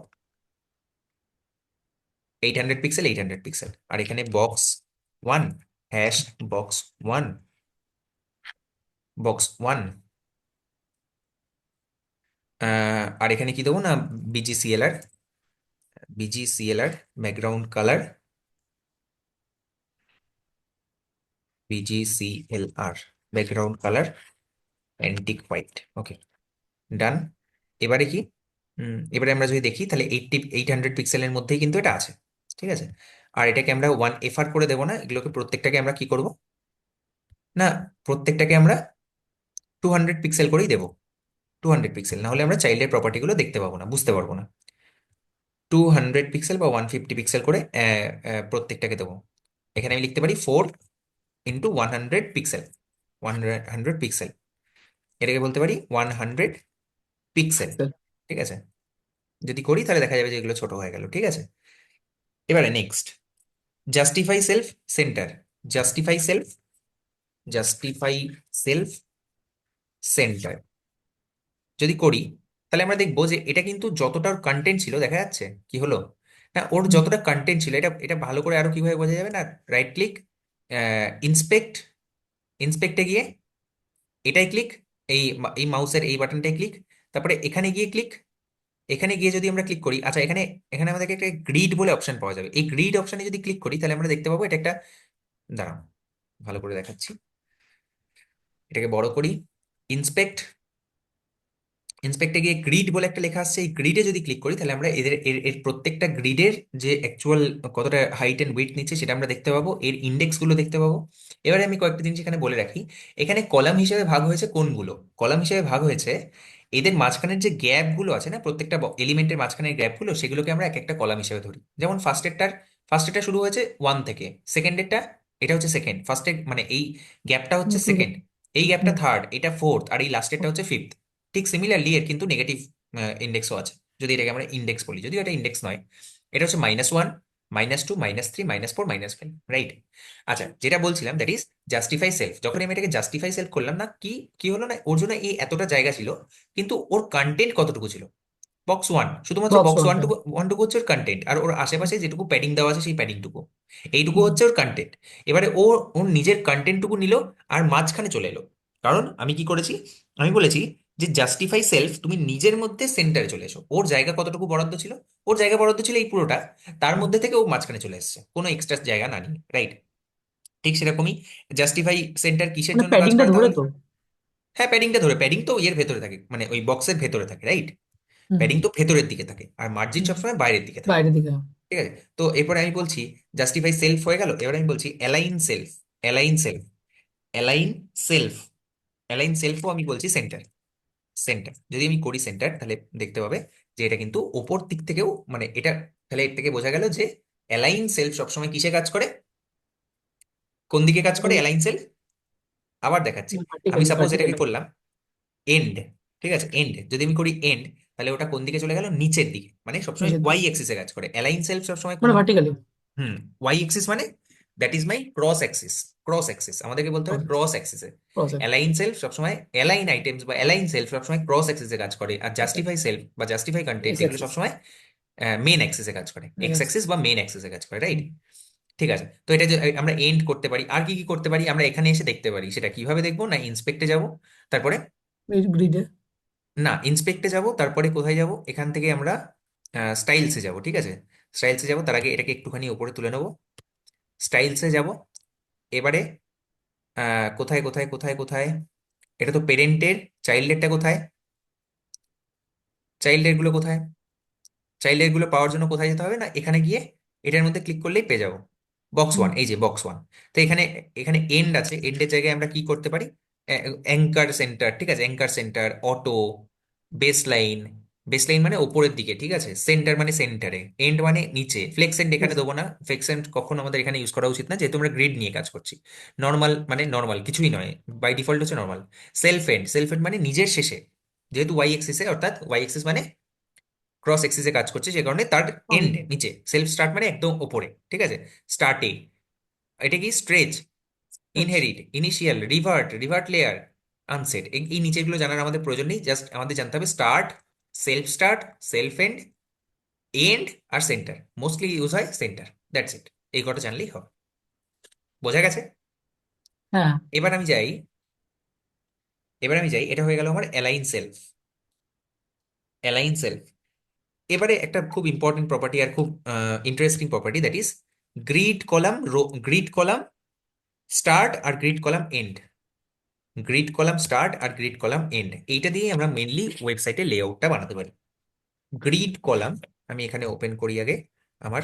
800 পিক্সেল, 800 পিক্সেল। আর এখানে box one, hash box one, box one. আর এখানে কি দেবো না, BGCLR, BGCLR background colour, BGCLR background colour antique white. Okay, done. এবারে কি, এবারে আমরা যদি দেখি, তাহলে 800 পিক্সেলের মধ্যেই কিন্তু এটা আছে। ঠিক আছে, আর এটাকে আমরা 1 FR করে দেবো না, এগুলোকে প্রত্যেকটাকে আমরা কি করব, না প্রত্যেকটাকে আমরা 200 পিক্সেল করেই দেবো। 200 পিক্সেল না হলে আমরা চাইল্ডের প্রপার্টিগুলো দেখতে পাবো না, বুঝতে পারবো না। 200 পিক্সেল বা 150 পিক্সেল করে প্রত্যেকটাকে দেবো। এখানে আমি লিখতে পারি 4 × 100 পিক্সেল, 100 পিক্সেল। এটাকে বলতে পারি 100 পিক্সেল। ঠিক আছে, যদি করি তাহলে দেখা যাবে যে এগুলো ছোট হয়ে গেল। ঠিক আছে, এবারে next, justify self centre, justify self, justify self centre যদি করি, তাহলে আমরা দেখবো যে এটা কিন্তু যতটা কন্টেন্ট ছিল, দেখা যাচ্ছে কি হলো, না ওর হুম। যতটা কন্টেন্ট ছিল, এটা এটা ভালো করে আরো কিভাবে বোঝা যাবে না, রাইট ক্লিক, ইন্সপেক্ট, ইন্সপেক্টে গিয়ে এটাই ক্লিক, এই মাউসের এই বাটনটাই ক্লিক, তারপরে এখানে গিয়ে ক্লিক, এখানে গিয়ে যদি আমরা ক্লিক করি, আচ্ছা এখানে, এখানে আমাদেরকে একটা গ্রিড বলে অপশন পাওয়া যাবে। এই গ্রিড অপশনে যদি ক্লিক করি, তাহলে আমরা দেখতে পাবো এটা একটা, দাঁড়াও ভালো করে দেখাচ্ছি, এটাকে বড় করি, ইন্সপেক্ট, ইন্সপেক্টে গিয়ে গ্রিড বলে একটা লেখা আসছে, এই গ্রিডে যদি ক্লিক করি, তাহলে আমরা এদের এর প্রত্যেকটা গ্রিডের যে অ্যাকচুয়াল কতটা হাইট এন্ড উইডথ নিচ্ছে সেটা আমরা দেখতে পাবো, এর ইন্ডেক্স গুলো দেখতে পাবো। এবারে আমি কয়েকটা জিনিস এখানে বলে রাখি, এখানে কলাম হিসেবে ভাগ হয়েছে কোনগুলো, কলাম হিসেবে ভাগ হয়েছে এদের মাঝখানের যে গ্যাপ গুলো আছে না, প্রত্যেকটা এলিমেন্টের মাঝখানের গ্যাপ গুলো, সেগুলোকে আমরা এক একটা কলাম হিসেবে ধরি। যেমন ফার্স্টেরটা শুরু হয়েছে 1 থেকে, সেকেন্ডেরটা, এটা হচ্ছে সেকেন্ড, ফার্স্টের মানে এই গ্যাপটা হচ্ছে টু। সেকেন্ড, এই গ্যাপটা হুম। থার্ড, এটা ফোর্থ, আর এই লাস্টেরটা হচ্ছে ফিফথ। ঠিক সিমিলারলি এর কিন্তু নেগেটিভ ইন্ডেক্সও আছে, যদি এটাকে আমরা ইন্ডেক্স বলি, যদিও এটা ইন্ডেক্স নয়। এটা হচ্ছে -1, -2, -3, -4, -5, রাইট? আচ্ছা, যেটা বলছিলাম দ্যাট ইজ জাস্টিফাই সেলফ। যখন আমি এটাকে জাস্টিফাই সেলফ করলাম না, কি কি হলো না, ওর জন্য এই এতটা জায়গা ছিল, কিন্তু ওর কন্টেন্ট কতটুকু ছিল? বক্স ওয়ান, শুধুমাত্র বক্স বক্স ওয়ান, হ্যাঁ। ওয়ানটুকু হচ্ছে ওর কন্টেন্ট, আর ওর আশেপাশে যেটুকু প্যাডিং দেওয়া আছে সেই প্যাডিংটুকু, এইটুকু হুম। হচ্ছে ওর কন্টেন্ট। এবারে ও ওর নিজের কন্টেন্টটুকু নিল আর মাঝখানে চলে এলো। কারণ আমি কি করেছি, আমি বলেছি যে জাস্টিফাই সেলফ, তুমি নিজের মধ্যে সেন্টারে চলে এসো। ওর জায়গা কতটুকু বরাদ্দ ছিল? ওর জায়গা বরাদ্দ ছিল এই পুরোটা, তার হুম। মধ্যে থেকে ও মাঝখানে চলে এসেছে, কোনো এক্সট্রা জায়গা না নিয়ে, রাইট? ঠিক সেরকমই জাস্টিফাই সেন্টার কিসের মানে জন্য কাজ প্যাডিংটা করে ধরে তাহলে? তো। হ্যাঁ, প্যাডিংটা ধরে, প্যাডিং তো এর ভেতরে থাকে, মানে ওই বক্সের ভেতরে থাকে, রাইট? হুম। প্যাডিং তো ভেতরের দিকে থাকে, আর মার্জিন হুম। সবসময় বাইরের দিকে থাকে। বাইরের দিকে। ঠিক আছে, তো এরপরে আমি বলছি জাস্টিফাই সেলফ হয়ে গেল, এবার আমি বলছি align self, align self, align self, align সেলফও আমি বলছি সেন্টার, সেন্টার যদি আমি করি সেন্টার, তাহলে দেখতে পাবে যে এটা কিন্তু ওপর দিক থেকেও, মানে এটা, তাহলে এর থেকে বোঝা গেল যে অ্যালাইন সেলফ সবসময় কিসে কাজ করে? কোন দিকে কাজ করে অ্যালাইন সেল? আবার দেখাচ্ছি। আমি ভার্টিক্যালি সাপোজ এটাকে ভার্টিক্যালি। করলাম এন্ড, ঠিক আছে, এন্ড যদি আমি করি এন্ড, তাহলে ওটা কোন দিকে চলে গেল? নিচের দিকে, মানে সবসময় নিচের ওয়াই দিকে অ্যাক্সিসে কাজ করে। অ্যালাইন সেলফ সবসময় কোন? মানে ভার্টিক্যালি। হুম, ওয়াই অ্যাক্সিস মানে that is my cross axis. Cross axis আমাদেরকে বলতে হবে প্রসেস ক্রস অ্যাক্সিসে। প্রসেস। অ্যালাইন সেলফ সবসময়, অ্যালাইন আইটেমস বা অ্যালাইন সেলফ সবসময় ক্রস অ্যাক্সিসে কাজ করে, আর জাস্টিফাই সেলফ বা জাস্টিফাই কন্টেন্ট এক্স এগুলো অ্যাক্সিস। সবসময় মেন অ্যাক্সিসে কাজ করে, মেন এক্স অ্যাক্সিস। অ্যাক্সিস বা মেন অ্যাক্সিসে কাজ করে, রাইট? ঠিক আছে, তো এটা যে আমরা এন্ড করতে পারি, আর কি কি করতে পারি আমরা এখানে এসে দেখতে পারি। সেটা কিভাবে দেখবো? না ইন্সপেক্টে যাব, তারপরে গ্রিডে। না ইন্সপেক্টে যাব, তারপরে কোথায় যাব? এখান থেকে আমরা স্টাইলসে যাব, ঠিক আছে। স্টাইলসে যাব, তার আগে এটাকে একটুখানি উপরে তুলে নেবো। স্টাইলসে যাব, এবারে কোথায় কোথায় কোথায় কোথায়, এটা তো পেরেন্টের, চাইল্ডেরটা কোথায়? চাইল্ডের গুলো কোথায়? চাইল্ডের গুলো পাওয়ার জন্য কোথায় যেতে হবে? না এখানে গিয়ে এটার মধ্যে ক্লিক করলেই পেয়ে যাবো বক্স হুম। ওয়ান, এই যে বক্স ওয়ান। তো এখানে, এখানে এন্ড আছে, এন্ডের জায়গায় আমরা কি করতে পারি? অ্যাঙ্কার সেন্টার, ঠিক আছে, anchor centre, auto, base line. Base line মানে ওপরের দিকে, ঠিক আছে, সেন্টার মানে সেন্টারে, এন্ড মানে নিচে। ফ্লেক্স এন্ড এখানে দেবো না, ফ্লেক্স এন্ড কখনো আমাদের এখানে ইউজ করা উচিত না, যেহেতু আমরা গ্রিড নিয়ে কাজ করছি। নর্মাল মানে নর্মাল কিছুই নয়, বাই ডিফল্ট হচ্ছে normal. Self end, self end মানে নিজের শেষে, যেহেতু ওয়াই এক্সিসে, অর্থাৎ ওয়াই এক্সিস মানে ক্রস এক্সিসে কাজ করছে, সে কারণে তার এন্ড নিচে। সেলফ স্টার্ট মানে একদম ওপরে, ঠিক আছে, স্টার্টে। এটা কি? Stretch, inherit, initial, revert, revert layer, আনসেট, এই এই নিচেগুলো জানার আমাদের প্রয়োজন নেই, জাস্ট আমাদের জানতে হবে start, start, self end, end আর সেন্টার। মোস্টলি ইউজ হয় সেন্টার, দ্যাটস ইট। এই কটা জানলেই হবে। বোঝা গেছে? হ্যাঁ। এবার আমি যাই, এবার আমি যাই, এটা হয়ে গেল আমার অ্যালাইন সেলফ। অ্যালাইন সেলফ, এবারে একটা খুব ইম্পর্টেন্ট প্রপার্টি আর খুব interesting property, that is grid column row, grid column start আর grid column end. Grid column start আর গ্রিড কলাম এন্ড, এইটা দিয়ে আমরা মেনলি ওয়েবসাইটে লেআউটটা বানাতে পারি। গ্রিড কলাম, আমি এখানে ওপেন করি আগে আমার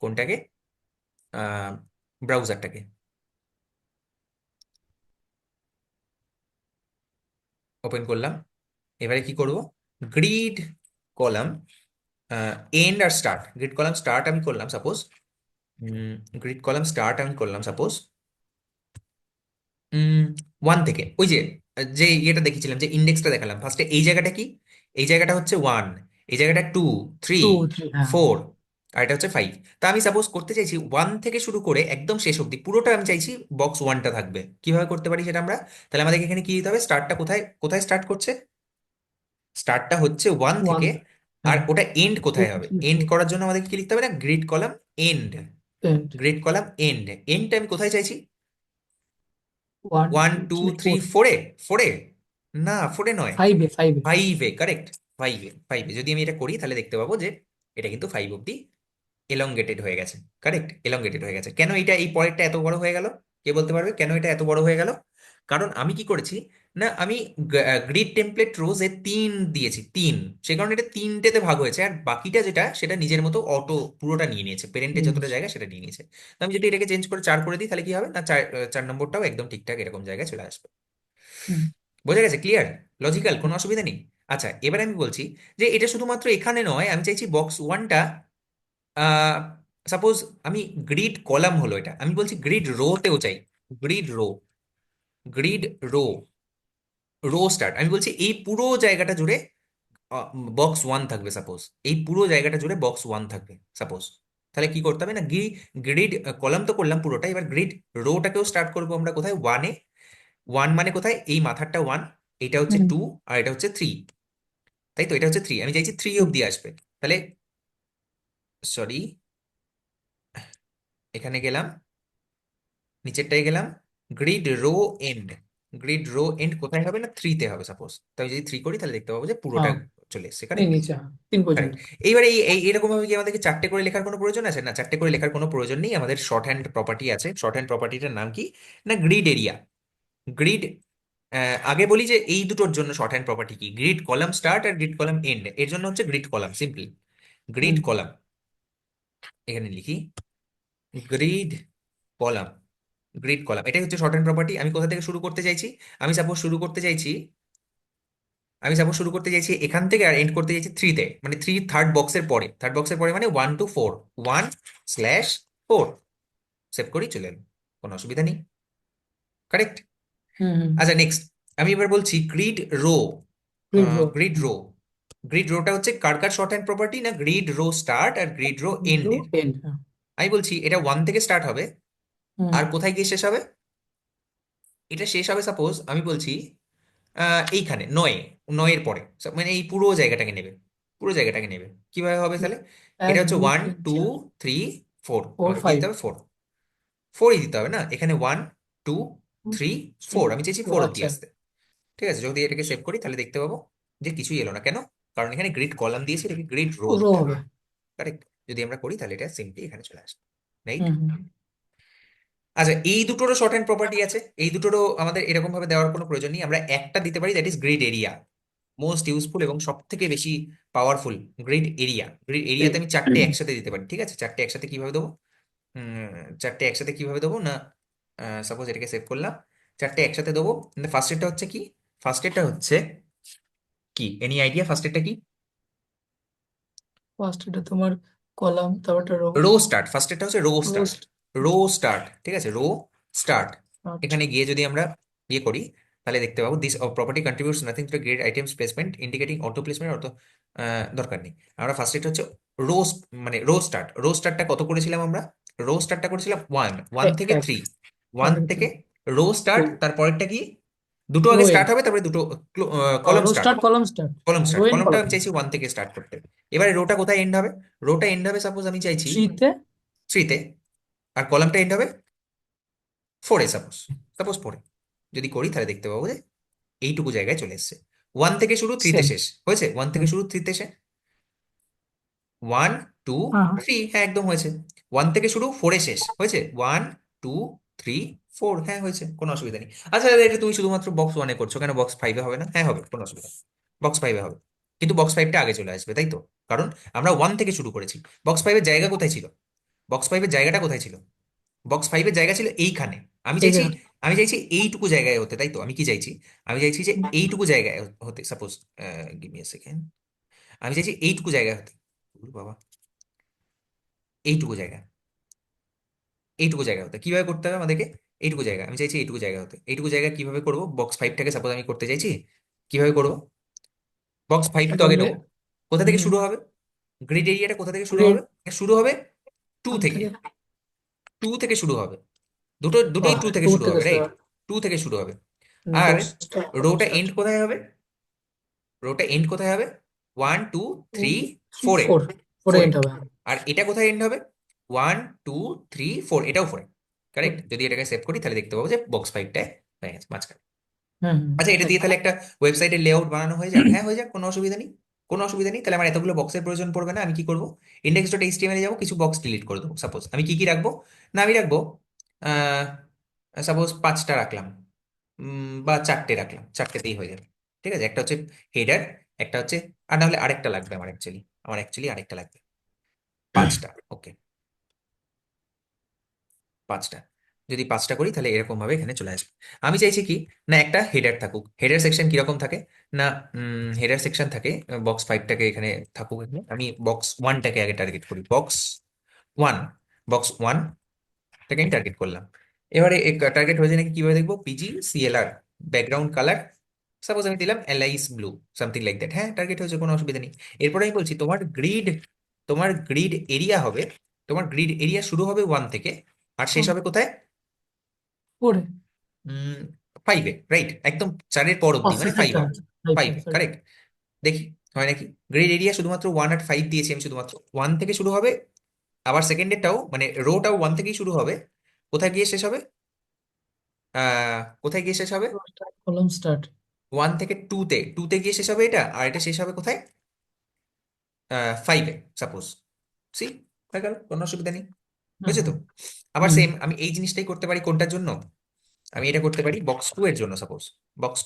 কোনটাকে, ব্রাউজারটাকে ওপেন করলাম। এবারে কি করব? গ্রিড কলাম এন্ড আর স্টার্ট, গ্রিড কলাম স্টার্ট আমি করলাম সাপোজ, গ্রিড কলাম স্টার্ট আমি করলাম সাপোজ ওয়ান থেকে। ওই যে যে ইয়েটা দেখেছিলাম, যে ইন্ডেক্সটা দেখালাম ফার্স্টে, এই জায়গাটা কি? এই জায়গাটা হচ্ছে ওয়ান, এই জায়গাটা টু, থ্রি, 2 3, হ্যাঁ। ফোর, আর এটা হচ্ছে ফাইভ। তা আমি সাপোজ করতে চাইছি ওয়ান থেকে শুরু করে একদম শেষ অবধি পুরোটা আমি চাইছি বক্স ওয়ানটা থাকবে। কিভাবে করতে পারি সেটা আমরা, তাহলে আমাদেরকে এখানে কি দিতে হবে? স্টার্টটা কোথায়, কোথায় স্টার্ট করছে? স্টার্টটা হচ্ছে ওয়ান ওয়ান। থেকে, আর হ্যাঁ। ওটা এন্ড টু কোথায় হবে? থ্রি এন্ড ফোর করার জন্য আমাদেরকে কি লিখতে হবে? না grid column end, end. Grid column end. এন্ডটা আমি কোথায় চাইছি? One one two two three three four ফোরে, ফোরে না, ফোরে নয়, ফাইভে ফাইভে। ফাইভে, কারেক্ট, ফাইভে। ফাইভে যদি আমি এটা করি তাহলে দেখতে পাবো যে এটা কিন্তু ফাইভ অব্দি এলঙ্গেটেড হয়ে গেছে। কারেক্ট, এলঙ্গেটেড হয়ে গেছে। কেন এটা এই পরেরটা এত বড় হয়ে গেল? কে বলতে পারবে কেন এটা এত বড় হয়ে গেল? কারণ আমি কি করেছি, না আমি গ্রিড টেমপ্লেট রোজে তিন দিয়েছি, তিন, সে কারণে এটা তিনটেতে ভাগ হয়েছে, আর বাকিটা যেটা সেটা নিজের মতো অটো পুরোটা নিয়ে নিয়েছে, পেরেন্টের যতটা জায়গা সেটা নিয়ে নিয়েছে। তো আমি যদি এটাকে চেঞ্জ করে চার করে দিই তাহলে কি হবে? না চার, চার নম্বরটাও একদম ঠিকঠাক এরকম জায়গায় চলে আসবে। হুম। বোঝা গেছে? ক্লিয়ার? লজিক্যাল? কোনো অসুবিধা নেই? আচ্ছা, এবার আমি বলছি যে এটা শুধুমাত্র এখানে নয়, আমি চাইছি বক্স ওয়ানটা, সাপোজ আমি গ্রিড কলাম হলো এটা, আমি বলছি গ্রিড রোতেও চাই। Grid row, grid row, row start, আমি বলছি এই পুরো জায়গাটা জুড়ে বক্স ওয়ান থাকবে সাপোজ, এই পুরো জায়গাটা জুড়ে বক্স ওয়ান থাকবে সাপোজ। তাহলে কি করতে হবে? না গ্রিড কলাম তো করলাম পুরোটা, এবার গ্রিড রোটাকেও স্টার্ট করবো আমরা কোথায়? ওয়ানে। ওয়ান মানে কোথায়? এই মাথারটা ওয়ান, এটা হচ্ছে হুম। টু, আর এটা হচ্ছে থ্রি, তাই তো? এটা হচ্ছে থ্রি, আমি চাইছি থ্রি হুম। অব্দি আসবে। তাহলে সরি, এখানে গেলাম, নিচেরটায় গেলাম, grid row end, grid row end কোথায় হবে? না থ্রিতে হবে সাপোজ। তাই যদি থ্রি করি তাহলে দেখতে পাবো যে পুরোটা হ্যাঁ। চলে এসেছে। এই কারেক্ট, নিচে, হ্যাঁ, 3 পর্যন্ত। কারেক্ট। এইবারে এরকম ভাবে কি আমাদেরকে চারটে করে লেখার কোনো প্রয়োজন আছে? না, চারটে করে লেখার কোনো প্রয়োজন নেই। আমাদের শর্ট হ্যান্ড প্রপার্টি আছে। শর্ট হ্যান্ড প্রপার্টিটার নাম কি? না গ্রিড এরিয়া। গ্রিড, আগে বলি যে এই দুটোর জন্য শর্ট হ্যান্ড প্রপার্টি কি, গ্রিড কলাম স্টার্ট আর গ্রিড কলাম এন্ড, এর জন্য হচ্ছে গ্রিড কলাম, সিম্পলি গ্রিড হুম। কলাম। এখানে লিখি গ্রিড কলাম, গ্রিড কলাম, এটাই হচ্ছে শর্ট হ্যান্ড প্রপার্টি। আমি কোথা থেকে শুরু করতে চাইছি? আমি সাপোজ শুরু করতে চাইছি, আমি সাপোজ শুরু করতে চাইছি এখান থেকে, আর এন্ড করতে চাইছি থ্রিতে, মানে থ্রি থার্ড বক্সের পরে, থার্ড বক্সের পরে মানে one two four, one slash four. Save করি, চলে এলো। কোনো অসুবিধা নেই, কারেক্ট? হুম হুম। আচ্ছা, নেক্সট আমি এবার বলছি grid row. Grid row. Grid row, grid রোটা হচ্ছে কার কার শর্ট হ্যান্ড প্রপার্টি, না গ্রিড রো স্টার্ট আর গ্রিড রো গ্রিড রো এন্ডের। এন্ড, হ্যাঁ। আমি বলছি এটা ওয়ান থেকে স্টার্ট হবে, হুম। আর কোথায় গিয়ে শেষ হবে? এটা শেষ হবে সাপোজ আমি বলছি এইখানে নয়ে, নয়ের পরে। মানে এই পুরো জায়গাটাকে নেবে, পুরো জায়গাটাকে নেবে। কিভাবে হবে তাহলে? এটা এক হচ্ছে দুই ওয়ান তিন টু চার থ্রি ফোর, ফোর আমাকে কি ফাইভ। দিতে হবে? ফোর। ফোরই দিতে হবে না, এখানে one two three three four, আমি চাইছি ফোর, ফোর অব্দি আচ্ছা। আসতে। ঠিক আছে, যদি এটাকে সেভ করি তাহলে দেখতে পাবো যে কিছুই এলো না। কেন? কারণ এখানে গ্রিড কলাম দিয়েছি, এটাকে গ্রিড রো রো দিতে হবে। হবে। কারেক্ট? যদি আমরা করি তাহলে এটা সিম্পলি এখানে চলে আসবে, রাইট? হুম হুম। আচ্ছা, এই দুটোরও শর্ট হ্যান্ড প্রপার্টি আছে, এই দুটোরও আমাদের এরকম ভাবে দেওয়ার কোনো প্রয়োজন নেই। আমরা একটা দিতে পারি, that is grid area. Most useful এবং সব থেকে বেশি পাওয়ারফুল গ্রিড এরিয়া। গ্রিড এরিয়াতে আমি চারটে একসাথে দিতে পারি। ঠিক আছে, চারটে একসাথে কিভাবে দেবো? চারটে একসাথে কিভাবে দেবো না, সাপোজ এটাকে সেভ করলাম, চারটে একসাথে দেবো। ফার্স্ট এডটা হচ্ছে কি? ফার্স্ট এডটা হচ্ছে কি, এনি আইডিয়া ফার্স্ট এডটা কি? ফার্স্ট এটা তোমার কলাম, তারপরটা রো। রো স্টার্ট, ফার্স্ট এটা হচ্ছে রো স্টার্ট। রোস্ট। রো স্টার্ট, ঠিক আছে, রো স্টার্ট। আট। এখানে গিয়ে যদি আমরা ইয়ে করি তাহলে দেখতে পাবো this property contributes nothing to grade items placement indicating auto placement, auto দরকার নেই। আমরা ফার্স্ট এটা হচ্ছে রো, মানে রো স্টার্ট। রো স্টার্টটা কত করেছিলাম আমরা? রো স্টার্টটা করেছিলাম ওয়ান, ওয়ান এক থেকে এক। থ্রি। ওয়ান ওয়ান থেকে থ্রি। থেকে রো টু। স্টার্ট, তারপরেরটা কি? দুটো রো আগে এন্ড। স্টার্ট হবে, তারপরে দুটো কলম রো স্টার্ট স্টার্ট হবে। Column start. কলম রো স্টার্ট, এন্ড কলমটা কলাম। আমি চাইছি ওয়ান থেকে স্টার্ট করতে। এবারে রোটা কোথায় এন্ড হবে? রোটা এন্ড হবে সাপোজ আমি চাইছি থ্রিতে। থ্রিতে, আর কলামটা এন্ড হবে ফোরে, সাপোজ সাপোজ ফোরে। যদি করি তাহলে দেখতে পাবো যে এইটুকু জায়গায় চলে এসেছে। ওয়ান থেকে শুরু থ্রিতে সেম। শেষ হয়েছে, ওয়ান থেকে শুরু থ্রিতে শেষ। ওয়ান টু হ্যাঁ হ্যাঁ। থ্রি, হ্যাঁ একদম হয়েছে। ওয়ান থেকে শুরু ফোরে শেষ হয়েছে, ওয়ান টু থ্রি ফোর, হ্যাঁ হয়েছে, কোনো অসুবিধা নেই। আচ্ছা দাদা, এটা তুমি শুধুমাত্র বক্স ওয়ানে করছো কেন? বক্স ফাইভে হবে না? হ্যাঁ হবে, কোনো অসুবিধা নেই, বক্স ফাইভে হবে। কিন্তু বক্স ফাইভটা আগে চলে আসবে, তাই তো? কারণ আমরা ওয়ান থেকে শুরু করেছি। বক্স ফাইভের জায়গা কোথায় ছিল? বক্স ফাইভের জায়গাটা কোথায় ছিল? বক্স ফাইভের জায়গা ছিল এইখানে। আমি এই চাইছি, জায়গা। আমি চাইছি এইটুকু জায়গায় হতে, তাই তো? আমি কি চাইছি? আমি চাইছি যে এইটুকু জায়গায় হতে, suppose give me a second, আমি চাইছি এইটুকু জায়গায় হতে। ওরে বাবা, এইটুকু জায়গা, এইটুকু জায়গা হতে কিভাবে করতে হবে আমাদেরকে? এইটুকু জায়গা আমি চাইছি, এইটুকু জায়গা হতে। এইটুকু জায়গা কিভাবে করবো? বক্স ফাইভটাকে সাপোজ আমি করতে চাইছি, কিভাবে করবো? বক্স ফাইভ তো আগে তাহলে নেবো। কোথা থেকে হুম, শুরু হবে? গ্রিড এরিয়াটা কোথা থেকে শুরু গ্রেড হবে? শুরু হবে টু ওয়ান থেকে। থেকে। টু থেকে শুরু হবে, দুটোই টু থেকে টু শুরু থেকে হবে, শুরু রাইট? হয়। টু থেকে শুরু হবে। আর দশটা কলম রোটা স্টার্ট। এন্ড কোথায় হবে? রোটা এন্ড কোথায় হবে? One two two three three ফোরে, ফোর। ফোরে ফোরে। এন্ড হবে। আর এটা কোথায় এন্ড হবে? ওয়ান টু থ্রি ফোর, এটাও ফোরে। ফোর। কারেক্ট? যদি এটাকে সেভ করি তাহলে দেখতে পাবো যে বক্স ফাইভটায় হয়ে গেছে মাঝখানে। হুম হুম। আচ্ছা, এটা দিয়ে একদম। তাহলে একটা ওয়েবসাইটের লেআউট বানানো হয়ে যাক? হ্যাঁ হয়ে যাক, কোনো অসুবিধা নেই, কোনো অসুবিধা নেই। তাহলে আমার এতগুলো বক্সের প্রয়োজন পড়বে না। আমি কি করবো? ইন্ডেক্স ডট এইচটিএমএল এ যাবো, কিছু বক্স ডিলিট করে দেবো। সাপোজ আমি কি কি রাখবো? না আমি রাখবো সাপোজ পাঁচটা রাখলাম, বা চারটে রাখলাম, চারটেতেই হয়ে যাবে। ঠিক আছে, একটা হচ্ছে হেডার, একটা হচ্ছে, আর না হলে আরেকটা লাগবে আমার অ্যাকচুয়ালি, আরেকটা লাগবে। পাঁচটা, ওকে, পাঁচটা। যদি পাঁচটা করি তাহলে এরকম ভাবে এখানে চলে আসবে। আমি চাইছি কি, না একটা হেডার থাকুক। হেডার সেকশন কিরকম থাকে? না হেডার সেকশন থাকে, বক্স ফাইভটাকে এখানে থাকুক। এখানে আমি বক্স ওয়ানটাকে আগে টার্গেট করি, বক্স ওয়ান, বক্স ওয়ানটাকে আমি টার্গেট করলাম। এবারে টার্গেট হয়েছে নাকি কিভাবে দেখবো? PG CLR background colour, suppose আমি দিলাম এলআইস ব্লু, সামথিং লাইক দ্যাট। হ্যাঁ টার্গেট হয়েছে, কোনো অসুবিধা নেই। এরপরে আমি বলছি তোমার গ্রিড এরিয়া হবে, তোমার গ্রিড এরিয়া শুরু হবে ওয়ান থেকে, আর শেষ হবে কোথায়? ফোরে। ফাইভে, রাইট? একদম চারের পর অব্দি, মানে ফাইভ শেষেরটা অব্দি। আছে। ফাইভ ফাইভ, ফাইভে, সরি। কারেক্ট। দেখি হয় নাকি। গ্রিড এরিয়া শুধুমাত্র ওয়ান আর ফাইভ দিয়েছি আমি, শুধুমাত্র ওয়ান থেকে শুরু হবে। আবার সেকেন্ডেরটাও, মানে রোটাও ওয়ান থেকেই শুরু হবে। কোথায় গিয়ে শেষ হবে? কোথায় গিয়ে শেষ হবে? কলম স্টার্ট। ওয়ান থেকে টুতে গিয়ে শেষ হবে এটা, আর এটা শেষ হবে কোথায়? ফাইভে, সাপোজ। সি, হয়ে গেল, কোনো অসুবিধা নেই। হুম বুঝছো তো? হুম। আবার হুম। সেম আমি এই জিনিসটাই করতে পারি কোনটার জন্য? আমি এটা করতে পারি বক্স টু এর জন্য, সাপোজ। বক্স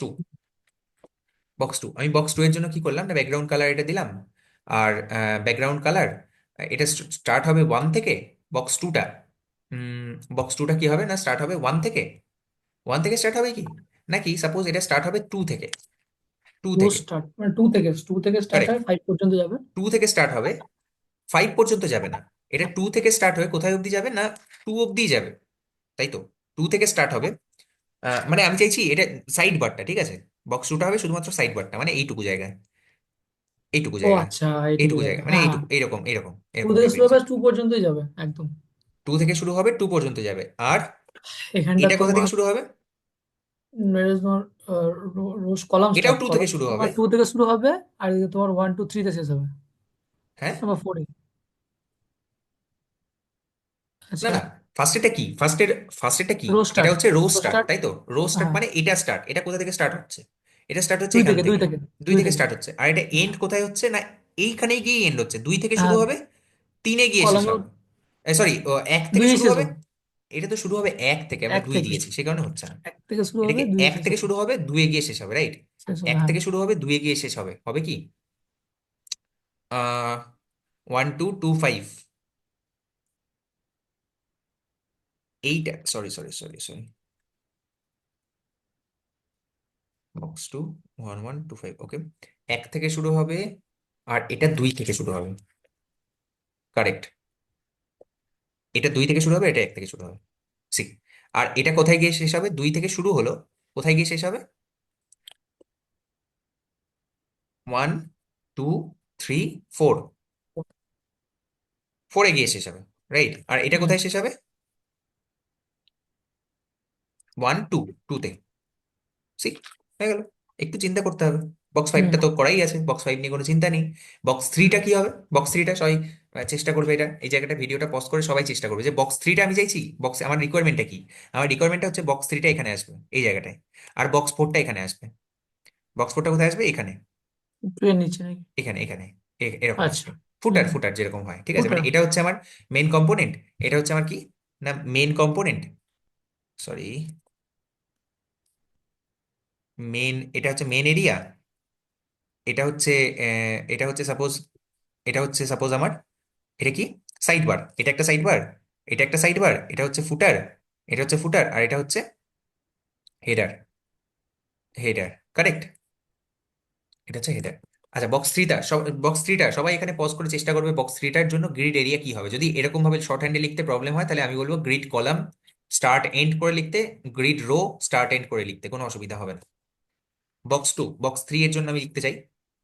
টু, আমি বক্স টু এর জন্য কি করলাম, না ব্যাকগ্রাউন্ড কালার এটা দিলাম। আর ব্যাকগ্রাউন্ড কালার এটা স্টার্ট হবে ওয়ান থেকে। বক্স টুটা, বক্স টুটা কি হবে, না স্টার্ট হবে ওয়ান থেকে। ওয়ান থেকে স্টার্ট হবে কি, নাকি সাপোজ এটা স্টার্ট হবে টু থেকে? টু টু থেকে, স্টার্ট মানে টু থেকে স্টার্ট কারেক্ট। হয়, ফাইভ পর্যন্ত যাবে। টু থেকে স্টার্ট হবে, ফাইভ পর্যন্ত যাবে না। এটা টু থেকে স্টার্ট হয়ে কোথায় অবধি যাবে, না টু অবধি যাবে, তাই তো? টু থেকে স্টার্ট হবে। মানে আমি চাইছি এটা সাইড বারটা, ঠিক আছে? বক্স টুটা হবে শুধুমাত্র সাইড বারটা, মানে এইটুকু জায়গায়, এইটুকু ও জায়গায়, আচ্ছা, এইটুকু এইটুকু জায়গা, জায়গা, মানে হ্যাঁ হ্যাঁ। এইটুকু, এইরকম এরকম টু এরকম থেকে শুরু টাইপের কিছু। হবে, টু পর্যন্তই যাবে একদম। টু থেকে শুরু হবে, টু পর্যন্ত যাবে। আর এখানটা এটা কোথা থেকে তোমার শুরু হবে? রোজ কলাম এটাও স্টার্ট, টু থেকে কলাম শুরু হবে। তোমার টু থেকে শুরু হবে। আর এদিকে তোমার ওয়ান টু থ্রিতে শেষ হবে, হ্যাঁ। নাম্বার ফোরে। না আচ্ছা, না, ফার্স্টেরটা কি? রোজ এটা স্টার্ট, হচ্ছে রো রোজ স্টার্ট, স্টার্ট। তাই তো? রো স্টার্ট হ্যাঁ, মানে এটা স্টার্ট, এটা কোথা থেকে স্টার্ট হচ্ছে? এটা স্টার্ট হচ্ছে দুই এখান থেকে, দুই থেকে। থেকে, দুই দুই থেকে থেকে। স্টার্ট হচ্ছে, আর এটা এন্ড কোথায় হচ্ছে না, এইখানেই গিয়ে এন্ড হচ্ছে। দুই থেকে শুরু হ্যাঁ, হবে, তিনে গিয়ে শেষ কলাম হবে। সরি, এক থেকে দুইয়ে শুরু শেষ হবে। হবে। এটা তো শুরু হবে এক থেকে, আমরা এক দুই থেকে, দিয়েছি সে কারণে হচ্ছে না। এক থেকে শুরু হবে, এটাকে দুইয়ে এক শেষ থেকে হবে। শুরু হবে, দুয়ে গিয়ে শেষ হবে, রাইট? শেষ হবে, এক হ্যাঁ। থেকে শুরু হবে, দুয়ে গিয়ে শেষ হবে, হবে কি? আহ 1225, এইটা, সরি, বক্স টু, 1125, ওকে। এক থেকে শুরু হবে, আর এটা দুই থেকে শুরু হবে, কারেক্ট। এটা দুই থেকে শুরু হবে, এটা এক থেকে শুরু হবে, সি। আর এটা কোথায় গিয়ে শেষ হবে? দুই থেকে শুরু হলো, কোথায় গিয়ে শেষ হবে? 1234, ফোরে গিয়ে শেষ হবে, রাইট? আর এটা হুম কোথায় শেষ হবে? 12, টুতে, সি, হয়ে গেল। একটু চিন্তা করতে হবে। বক্স হুম ফাইভটা তো করাই আছে, বক্স ফাইভ নিয়ে কোনো চিন্তা নেই। বক্স হুম। থ্রিটা কি হবে? বক্স থ্রিটা সবাই চেষ্টা করবে, এটা এই জায়গাটা ভিডিওটা পজ করে সবাই চেষ্টা করবে যে বক্স থ্রিটা আমি চাইছি। বক্স, আমার রিকোয়ারমেন্টটা কি? আমার রিকোয়ারমেন্টটা হচ্ছে বক্স থ্রিটা এখানে আসবে, এই জায়গাটায়। আর বক্স ফোরটা এখানে আসবে। বক্স ফোরটা কোথায় আসবে? এখানে, ট্রেন নিচে নাকি? এখানে এরকম আচ্ছা। আসবে। হুম ফুটার হুম। ফুটার যেরকম হয়, ঠিক আছে? ওটা। মানে এটা হচ্ছে আমার মেন কম্পোনেন্ট। এটা হচ্ছে আমার কি, না মেন কম্পোনেন্ট, সরি, মেন, এটা হচ্ছে মেন এরিয়া। এটা হচ্ছে এটা হচ্ছে সাপোজ, এটা হচ্ছে সাপোজ আমার, এটা কি, সাইড বার। এটা একটা সাইড বার, এটা একটা সাইড বার, এটা হচ্ছে ফুটার, এটা হচ্ছে ফুটার, আর এটা হচ্ছে হেডার, হেডার, কারেক্ট। এটা হচ্ছে হেডার। আচ্ছা, বক্স থ্রিটা সবাই এখানে পজ করে চেষ্টা করবে, বক্স থ্রিটার জন্য গ্রিড এরিয়া কি হবে। যদি এরকম ভাবে শর্ট হ্যান্ডে লিখতে প্রবলেম হয়, তাহলে আমি বলবো গ্রিড কলাম স্টার্ট এন্ড করে লিখতে, গ্রিড রো স্টার্ট এন্ড করে লিখতে, কোনো অসুবিধা হবে না। বক্স থ্রি এর জন্য আমি লিখতে চাই,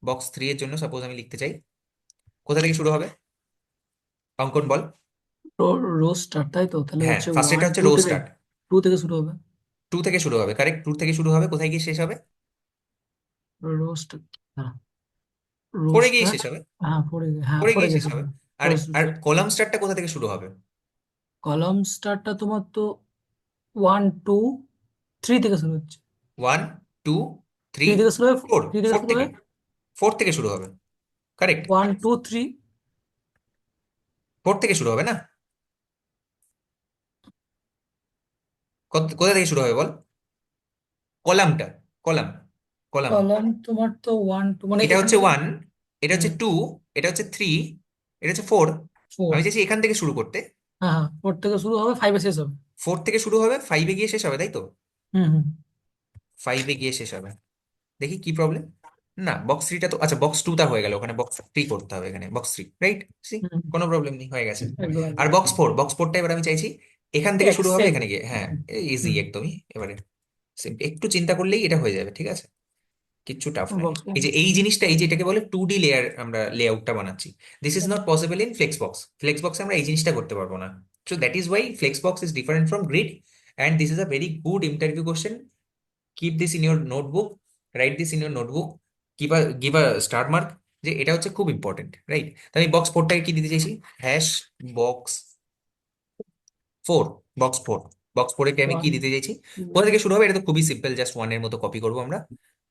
বক্স থ্রি এর জন্য সাপোজ আমি লিখতে চাই, কোথা থেকে শুরু হবে? অঙ্কন বল। রোজ স্টার্ট, তাই তো? তাহলে হ্যাঁ, হচ্ছে ফার্স্ট এটা ওয়ান হচ্ছে টু রো থেকে, স্টার্ট। টু থেকে শুরু হবে। টু থেকে শুরু হবে, কারেক্ট। টু থেকে শুরু হবে, কোথায় গিয়ে শেষ হবে? রোস্ট, হ্যাঁ, ফোরে গিয়ে রোস্টার। শেষ হবে, হ্যাঁ, পড়ে হ্যাঁ ফোরে পড়ে গিয়ে শেষ গেছে হবে। পড়ে। আর রোস্ট, আর কলাম স্টারটা কোথা থেকে শুরু হবে? কলাম স্টারটা তোমার তো ওয়ান টু থ্রি থেকে শুরু হচ্ছে। 1, 2, 3, থ্রি থেকে শুরু হবে, ফোর, থ্রি থেকে ফোর শুরু থেকে, হবে। ফোর থেকে শুরু হবে, correct. One two three. Four থেকে শুরু হবে না? কোথা থেকে শুরু হবে বল? কলামটা, কলাম, কলাম। কলাম তোমার তো ওয়ান টু, মানে এটা এখান হচ্ছে থেকে। ওয়ান, এটা হুম। হচ্ছে টু, এটা হচ্ছে থ্রি, এটা হচ্ছে ফোর। ফোর। আমি চাইছি এখান থেকে শুরু করতে। হ্যাঁ হ্যাঁ, ফোর থেকে শুরু হবে, ফাইভে শেষ হবে। ফোর থেকে শুরু হবে, ফাইভে গিয়ে শেষ হবে, তাই তো? হুম হুম ফাইভে গিয়ে শেষ হবে। দেখি কি প্রবলেম। না, বক্স থ্রিটা তো, আচ্ছা বক্স টুটা হয়ে গেল, ওখানে বক্স থ্রি করতে হবে, এখানে বক্স থ্রি, রাইট? সি, হুম। কোনো প্রবলেম নেই, হয়ে গেছে। একদম আর একদম। বক্স ফোরটা এবার আমি চাইছি এখান থেকে শুরু এক্স হবে, এক্স। এখানে গিয়ে, হ্যাঁ, ইজি হুম। একদমই এবারে। একটু চিন্তা করলেই এটা হয়ে যাবে, ঠিক আছে? কিচ্ছু টাফ নাই। বক্স। এই যে এই জিনিসটা, এই যেটাকে বলে 2D লেয়ার, আমরা লেআউটটা বানাচ্ছি। This is not possible in flexbox. ফ্লেক্সবক্সে আমরা এই জিনিসটা করতে পারবো না। So that is why flexbox is different from grid. And this is a very good interview question. Keep this in your notebook, write this in your notebook, give a star mark, যে এটা হচ্ছে খুব important, right? তো আমি box ফোরটাকে কি দিতে চাইছি? Hash box four, box four, box ফোরকে আমি কি ওয়ান দিতে চাইছি? টু। কোথা থেকে শুরু হবে? এটা তো খুবই সিম্পল, জাস্ট ওয়ানের মতো কপি করবো আমরা,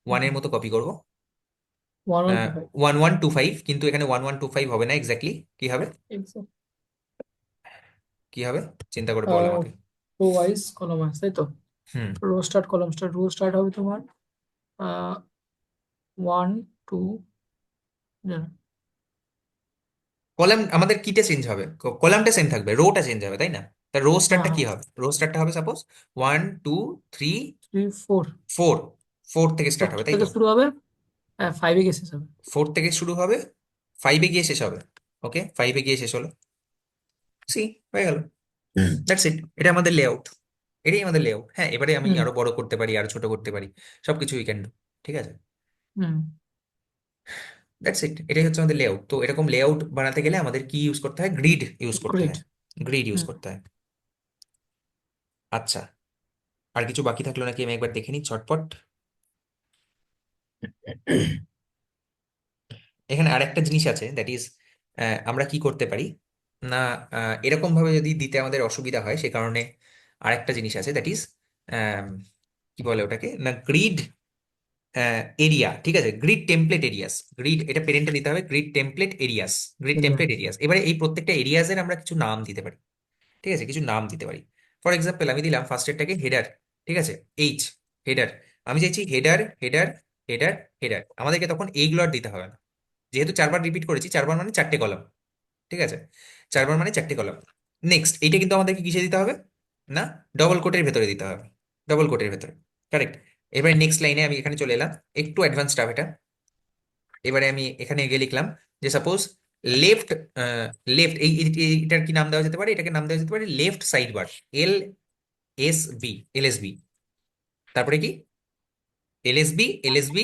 ওয়ানের মতো কপি করবো। One one two five. 1125, কিন্তু এখানে 1125 হবে না, এক্স্যাক্টলি কি হবে? কি হবে? চিন্তা করে বল আমাকে। টু ওয়াইজ কলম আছে, তাই তো? হুম। রো স্টার্ট, কলম স্টার্ট, রো স্টার্ট হবে তোমার ওয়ান টু। কলাম আমাদের কিটা চেঞ্জ হবে, কলামটা সেম থাকবে, রোটা চেঞ্জ হবে, তাই না? তা রো হ্যাঁ স্টারটা হ্যাঁ। কি হবে? রো স্টারটা হবে suppose 1, 2, 3, three four. Four, four থেকে ফোর স্টার্ট হবে, তাই থেকে তো? শুরু হবে, ফাইভে গিয়ে শেষ হবে। ফোর থেকে শুরু হবে, ফাইভে গিয়ে শেষ হবে, ওকে, ফাইভে গিয়ে শেষ হলো, সি, হয়ে গেল। দ্যাটস ইট, এটা আমাদের লেআউট। এটাই আমাদের লেআউট। হ্যাঁ, এবারে আমি হুম আরো বড় করতে পারি, আরো ছোট করতে পারি, সবকিছু উই ক্যান ডু। ঠিক আছে, হুম। দ্যাটস ইট, এটাই হচ্ছে আমাদের লেআউট। তো এরকম লেআউট বানাতে গেলে আমাদের কি ইউজ করতে হয়? গ্রিড ইউজ করতে গ্রেট। হয়, গ্রিড ইউজ হুম। করতে হয়। আচ্ছা, আর কিছু বাকি থাকলো নাকি আমি একবার দেখে নিই ঝটপট। এখানে আরেকটা জিনিস আছে, দ্যাট ইজ আমরা কি করতে পারি না, এরকম ভাবে যদি দিতে আমাদের অসুবিধা হয়, সে কারণে আরেকটা জিনিস আছে, দ্যাট ইজ কি বলে ওটাকে না, গ্রিড এরিয়া। ঠিক আছে, গ্রিড টেমপ্লেট এরিয়াস। গ্রিড এটা পেরেন্টে দিতে হবে, grid template areas, grid template areas. Areas. এবারে এই প্রত্যেকটা এরিয়াজের আমরা কিছু নাম দিতে পারি। ঠিক আছে, কিছু নাম দিতে পারি। ফর এক্সাম্পল আমি দিলাম ফার্স্টেরটাকে হেডার। ঠিক আছে, এইচ, হেডার। আমি চাইছি হেডার, হেডার, হেডার, হেডার। আমাদেরকে তখন এইগুলো আর দিতে হবে না, যেহেতু 4বার রিপিট করেছি, 4বার মানে 4টে কলাম। ঠিক আছে, 4বার মানে 4টে কলাম। নেক্সট, এইটা কিন্তু আমাদেরকে কিসে দিতে হবে না, ডবল কোটের ভেতরে দিতে হবে, ডবল কোটের ভেতরে। কারেক্ট। এবারে নেক্সট লাইনে আমি এখানে চলে এলাম, একটু অ্যাডভান্স স্টাফ এটা। এবারে আমি এখানে গিয়ে লিখলাম যে সাপোজ লেফট, লেফট, এটার কি নাম দেওয়া যেতে পারে? এটাকে নাম দেওয়া যেতে পারে left side bar, L S B, L S B. তারপরে কি, L S B, L S B,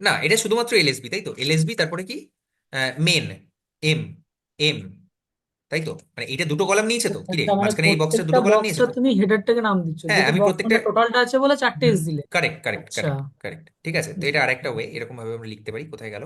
না এটা শুধুমাত্র এল এস বি, তাই তো, এল এস বি। তারপরে কি, মেন, এম, এম, তাই তো, মানে এটা দুটো কলাম নিয়েছে তো, কি রে, প্রত্যেকটা মানে মাঝখানে এই বক্সটা প্রত্যেকটা দুটো কলাম নিয়েছে বক্সটা তো। তুমি হেডারটাকে নাম দিচ্ছ, হ্যাঁ, যেহেতু আমি বক্স প্রত্যেকটা, মানে টোটালটা আছে বলে 4টে এস দিলে। কারেক্ট, কারেক্ট, আচ্ছা। কারেক্ট, কারেক্ট, ঠিক আছে। তো এটা বুঝতে আরেকটা পেরেছি। ওয়ে, এরকম ভাবে আমরা লিখতে পারি। কোথায় গেল,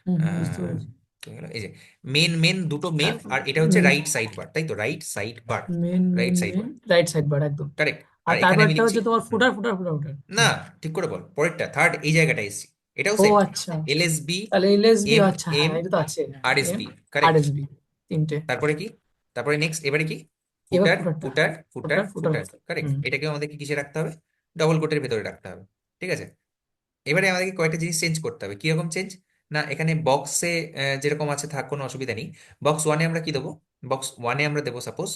হুম হুম, বুঝতে আহ, পেরেছি। কোথায় গেল, এই যে মেন, মেন দুটো মেন, আর এটা হচ্ছে মেন রাইট সাইড বার, তাই তো, right side bar, main right main side main bar, right side bar একদম। কারেক্ট। আর আর এখানে আমি তারপরটা লিখছি, হচ্ছে তোমার হুম, ফুটার ফুটার ফুটার ফুটার। না, ঠিক করে বল পরেরটা, থার্ড এই জায়গাটা এসছি, এটাও ও সেম, আচ্ছা। এল এস বি, তাহলে এল এস বি, এম, আচ্ছা হ্যাঁ এম, হ্যাঁ, এটা তো আছে, হ্যাঁ আর এস এম বি, আর কারেক্ট। এস বি, তিনটে। তারপরে কি, তারপরে নেক্সট, এবারে কি, এবার ফুটার, ফুটারটা। ফুটার, ফুটার, ফুটার ফুটার ফুটার, ফুটার। কারেক্ট। হুম এটাকেও আমাদেরকে কিসে রাখতে হবে? ডবল কোটের ভেতরে রাখতে হবে। ঠিক আছে, এবারে আমাদেরকে কয়েকটা জিনিস চেঞ্জ করতে হবে। কিরকম চেঞ্জ না, এখানে বক্সে যেরকম আছে থাক, কোনো অসুবিধা নেই। বক্স ওয়ানে আমরা কি দেবো? বক্স ওয়ানে আমরা দেবো সাপোজ,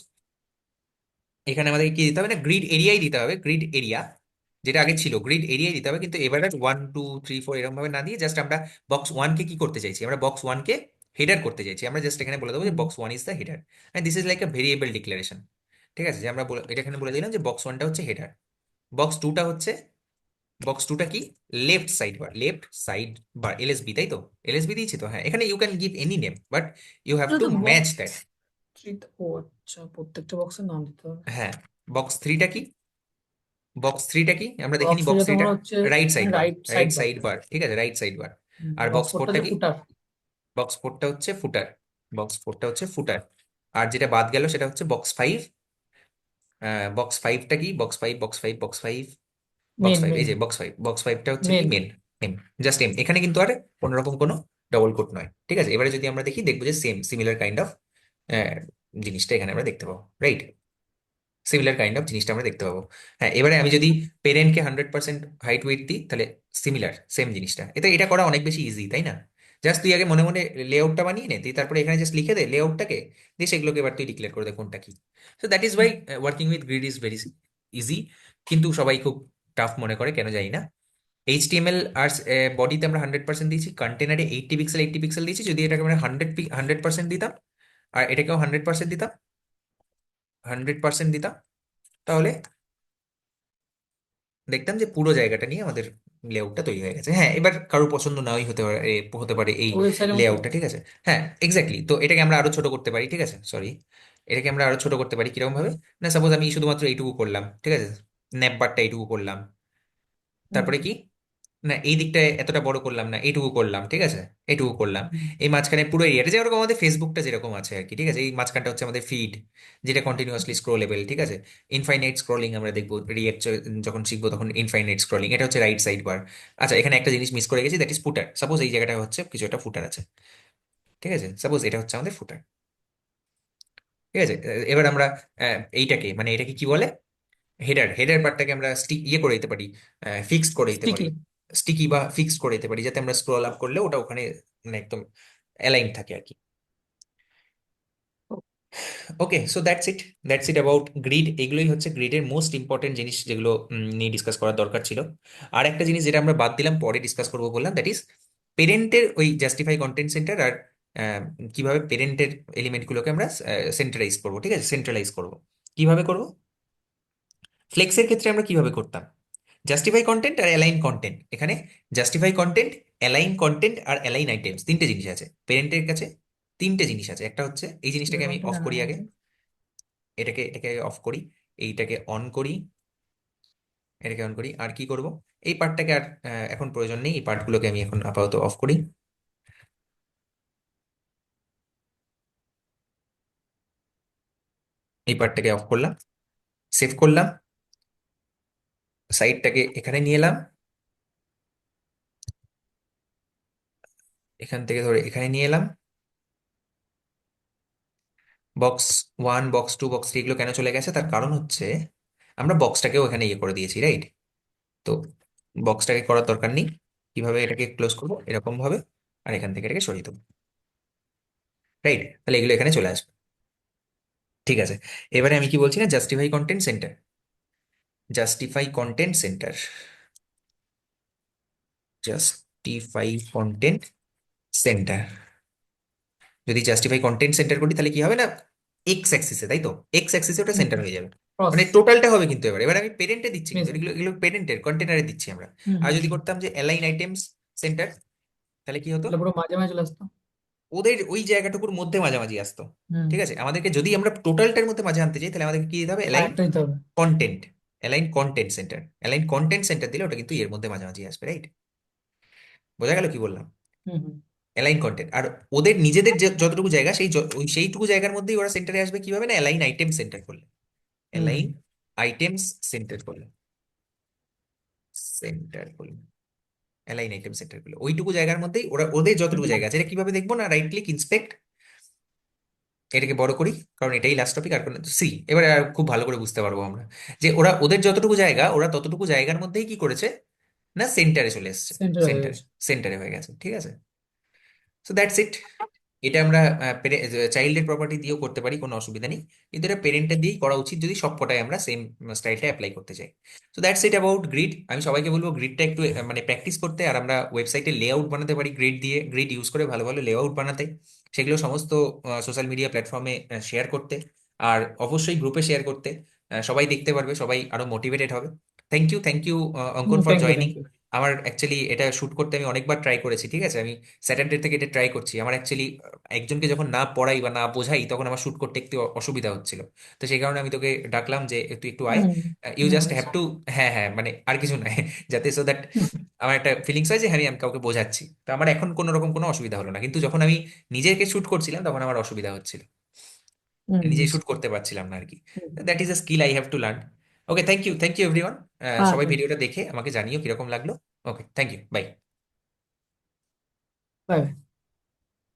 এখানে আমাদের কি দিতে হবে না, গ্রিড এরিয়াই দিতে হবে, গ্রিড এরিয়া। যেটা আগে ছিল গ্রিড এরিয়াই দিতে হবে, কিন্তু এবারে 1 2 3 4 এরকম ভাবে না দিয়ে জাস্ট আমরা বক্স ওয়ানকে কি করতে চাইছি, আমরা বক্স ওয়ানকে হেডার করতে চাইছি। আমরা জাস্ট এখানে বলে দেবো যে hmm box one is the header, and this is like a variable declaration. ঠিক আছে, যে আমরা এটা এখানে বলে দিলাম যে বক্স ওয়ানটা হচ্ছে হেডার, বক্স টুটা হচ্ছে, বক্স টুটা কি, left side bar, left side bar, LSB, তাই তো, এলএসবি দিয়েছি তো। হ্যাঁ, এখানে you can give any name, but you have এটা টু তো ম্যাচ বক্স দ্যাট। থ্রি। ও আচ্ছা, প্রত্যেকটা বক্সের নাম দিতে হবে। হ্যাঁ, বক্স থ্রিটা কি, বক্স থ্রিটা কি আমরা দেখিনি, বক্স বক্স থ্রিটা থ্রিটা তোমার হচ্ছে right side bar, right side right bar. Side bar, ঠিক আছে, রাইট সাইড বার। আর বক্স বক্স ফোরটা ফোরটা হচ্ছে কি, ফুটার। বক্স ফোরটা হচ্ছে ফুটার, বক্স ফোরটা হচ্ছে ফুটার। আর যেটা বাদ গেল সেটা হচ্ছে বক্স ফাইভ। বক্স ফাইভটা কি, box five, box five, box five, box men five, এই মেন যে বক্স ফাইভ, বক্স ফাইভটা হচ্ছে কি, men. Men, M, just M. এখানে কিন্তু আর কোনোরকম কোনো ডবল কোট নয়। ঠিক আছে, এবারে যদি আমরা দেখি, দেখবো যে সেম, সিমিলার কাইন্ড অফ জিনিসটা এখানে আমরা দেখতে পাবো, রাইট, সিমিলার কাইন্ড অফ জিনিসটা আমরা দেখতে পাবো। হ্যাঁ, এবারে আমি যদি পেরেন্টকে 100% হাইট ওয়েট দিই, তাহলে সিমিলার সেম জিনিসটা, এতে এটা করা অনেক বেশি ইজি, তাই না? জাস্ট তুই আগে মনে মনে লেআউটটা বানিয়ে নে, তুই তারপরে এখানে জাস্ট লিখে দে লেআউটটাকে, দিয়ে সেগুলোকে এবার তুই ডিক্লেয়ার করে দে কোনটা কি। So that is Y working with grid is very easy, কিন্তু সবাই খুব টাফ মনে করে, কেন জানি না। এইচটিএমএল আর বডিতে আমরা 100% দিয়েছি, কন্টেনারে 80 পিক্সেল, 80 পিক্সেল দিয়েছি। যদি এটাকে আমরা 100% দিতাম, আর এটাকেও 100% দিতাম, 100% দিতাম, তাহলে দেখতাম যে পুরো জায়গাটা নিয়ে আমাদের লেআউটটা তৈরি হয়ে গেছে। হ্যাঁ, এবার কারোর পছন্দ নাও হতে পারে, হতে পারে এই ওয়েবসাইটের মতো। লেআউটটা। ঠিক আছে, হ্যাঁ এক্স্যাক্টলি। তো এটাকে আমরা আরো ছোট করতে পারি, ঠিক আছে, সরি, এটাকে আমরা আরো ছোট করতে পারি কিরকম ভাবে না, সাপোজ আমি শুধুমাত্র এইটুকু করলাম, ঠিক আছে, ন্যাপবারটা এইটুকু করলাম। হুম তারপরে কি, না এই দিকটায় এতটা বড় করলাম না, এইটুকু করলাম, ঠিক আছে, এইটুকু করলাম। হুম এই মাঝখানে পুরো এরিয়াটা যেরকম আমাদের ফেসবুকটা যেরকম আছে আর কি, ঠিক আছে, এই মাঝখানটা হচ্ছে আমাদের ফিড, যেটা কন্টিনিউয়াসলি স্ক্রোলেবল। ঠিক আছে, ইনফাইনাইট স্ক্রলিং আমরা দেখবো, রিয়েক্ট যখন শিখবো তখন ইনফাইনাইট স্ক্রলিং, এটা হচ্ছে রাইট সাইড বার। আচ্ছা, এখানে একটা জিনিস মিস করে গেছি, দ্যাট ইজ ফুটার। সাপোজ এই জায়গাটা হচ্ছে কিছু একটা ফুটার আছে, ঠিক আছে, সাপোজ এটা হচ্ছে আমাদের ফুটার। ঠিক আছে, এবার আমরা এইটাকে মানে এটাকে কি বলে, হেডার, হেডার পার্টটাকে আমরা স্টিক ইয়ে করে দিতে পারি, ফিক্সড করে দিতে পারি, স্টিকি। স্টিকি বা ফিক্সড করে দিতে পারি, যাতে আমরা স্ক্রল আপ করলে ওটা ওখানে মানে একদম অ্যালাইন থাকে আর কি। Okay, so that's it, that's it about grid. এগুলোই হচ্ছে গ্রিডের মোস্ট ইম্পর্টেন্ট জিনিস, যেগুলো নিয়ে ডিসকাস করার দরকার ছিল। আর একটা জিনিস যেটা আমরা বাদ দিলাম, পরে ডিসকাস করবো বললাম, দ্যাট ইজ পেরেন্টের ওই জাস্টিফাই কন্টেন্ট সেন্টার, আর কিভাবে পেরেন্টের এলিমেন্টগুলোকে আমরা সেন্ট্রালাইজ করবো, ঠিক আছে, সেন্ট্রালাইজ করবো। কিভাবে করব? ফ্লেক্সের ক্ষেত্রে আমরা কিভাবে করতাম? জাস্টিফাই কন্টেন্ট আর অ্যালাইন কন্টেন্ট। এখানে জাস্টিফাই কন্টেন্ট, অ্যালাইন কন্টেন্ট আর অ্যালাইন আইটেমস, তিনটে জিনিস আছে পেরেন্টের কাছে। তিনটে জিনিস আছে। একটা হচ্ছে এই জিনিসটাকে আমি কন্টেন্ট অফ করি অ্যালাইন আগে, আইটেম। এটাকে এটাকে অফ করি, এইটাকে অন করি, এটাকে অন করি। আর কি করব? এই পার্টটাকে আর এখন প্রয়োজন নেই, এই পার্টগুলোকে আমি এখন আপাতত অফ করি। এই পার্টটাকে অফ করলাম, সেভ করলাম, সাইডটাকে এখানে নিয়ে এলাম, এখান থেকে ধরে এখানে নিয়ে এলাম। বক্স 1, বক্স 2, বক্স 3 এগুলো কেন চলে গেছে? তার কারণ হচ্ছে আমরা বক্সটাকেও এখানে ইয়ে করে দিয়েছি, রাইট? তো বক্সটাকে করার দরকার নেই। কিভাবে এটাকে ক্লোজ করবো? এরকম ভাবে। আর এখান থেকে এটাকে সরিয়ে দেবো, রাইট? তাহলে এগুলো এখানে চলে আসবে। ঠিক আছে, এবারে আমি কি বলছি না, justify content centre, justify content centre, justify content centre. যদি জাস্টিফাই কন্টেন্ট সেন্টার করি তাহলে কি হবে না, এক্স অ্যাক্সিসে, তাই তো, এক্স অ্যাক্সিসে ওটা হুম। সেন্টার হয়ে যাবে। ক্রস। মানে টোটালটা হবে, কিন্তু এবার এবার আমি পেরেন্টে দিচ্ছি, কিন্তু মেজার। এগুলো এগুলো পেরেন্টের কন্টেনারে দিচ্ছি আমরা। হুম আর হুম যদি হুম। করতাম যে অ্যালাইন আইটেমস সেন্টার, তাহলে কি হতো? তাহলে পুরো মাঝে মাঝে চলে আসতো। ওদের ওই জায়গাটুকুর মধ্যে মাঝামাঝি আসতো। হুম। ঠিক আছে, আমাদেরকে যদি আমরা টোটালটার মধ্যে মাঝে আনতে চাই তাহলে আমাদেরকে কি দিতে হবে? আর অ্যালাইন একটা দিতে হবে। Content, align content centre. Align content centre দিলে ওটা কিন্তু এর মধ্যে মাঝামাঝি আসবে, রাইট? বোঝা গেল কি বললাম? হুম হুম অ্যালাইন কন্টেন্ট, আর ওদের নিজেদের যতটুকু জায়গা সেই ওই সেইটুকু জায়গার মধ্যেই ওরা সেন্টারে আসবে। কিভাবে না, অ্যালাইন আইটেম সেন্টার করলে, হুম অ্যালাইন হুম। আইটেমস সেন্টার করলে, সেন্টার করলে, অ্যালাইন আইটেম সেন্টার করলে ওইটুকু জায়গার মধ্যেই ওরা ওদের যতটুকু জায়গা আছে। এটা কিভাবে দেখবো না, রাইট ক্লিক, ইন্সপেক্ট, এটাকে বড় করি, কারণ এটাই লাস্ট টপিক। আর কোনো সি, এবারে আর খুব ভালো করে বুঝতে পারবো আমরা যে ওরা ওদের যতটুকু জায়গা, ওরা ততটুকু জায়গার মধ্যেই কি করেছে না, সেন্টারে চলে এসেছে, সেন্টার হয়ে সেন্টারে, গেছে। সেন্টারে হয়ে গেছে। ঠিক আছে, সো দ্যাটস ইট। এটা আমরা চাইল্ডের প্রপার্টি দিয়েও করতে পারি, কোনো অসুবিধা নেই। কিন্তু এটা পেরেন্টের দিয়েই করা উচিত যদি সবকটাই আমরা সেম স্টাইলটা অ্যাপ্লাই করতে চাই। So that's it about grid. আমি সবাইকে বলবো গ্রিডটা একটু মানে প্র্যাকটিস করতে, আর আমরা ওয়েবসাইটে লেআউট বানাতে পারি গ্রিড দিয়ে, গ্রিড ইউজ করে ভালো ভালো লেআউট বানাতে, সেগুলো সমস্ত সোশ্যাল মিডিয়া প্ল্যাটফর্মে শেয়ার করতে, আর অবশ্যই গ্রুপে শেয়ার করতে। সবাই দেখতে পারবে, সবাই আরো মোটিভেটেড হবে। Thank you hmm. Ankan for thank you joining. Thank you. আমার অ্যাকচুয়ালি এটা শুট করতে আমি অনেকবার ট্রাই করেছি, ঠিক আছে, আমি স্যাটারডে থেকে এটা ট্রাই করছি। আমার অ্যাকচুয়ালি একজনকে যখন না পড়াই বা না বোঝাই তখন আমার শুট করতে একটু অসুবিধা হচ্ছিল। তো সেই কারণে আমি তোকে ডাকলাম যে তুই একটু আয়, হুম। You know just Warsi. Have to. হ্যাঁ হ্যাঁ, মানে আর কিছু নাই যাতে সো দ্যাট আমার একটা ফিলিংস হয় যে হ্যাঁ, আমি কাউকে বোঝাচ্ছি। তো আমার এখন কোনো রকম কোনো অসুবিধা হলো না, কিন্তু যখন আমি নিজেকে শুট করছিলাম তখন আমার অসুবিধা হচ্ছিল, হুম। নিজেই শুট বুঝতে করতে পারছিলাম না আর কি। Hmm. That is a skill I have to learn. Okay, thank you everyone. হ্যাঁ সবাই থ্যাংক ইউ। ভিডিওটা দেখে আমাকে জানিও কিরকম লাগলো। ওকে, থ্যাংক ইউ, বাই। বাই।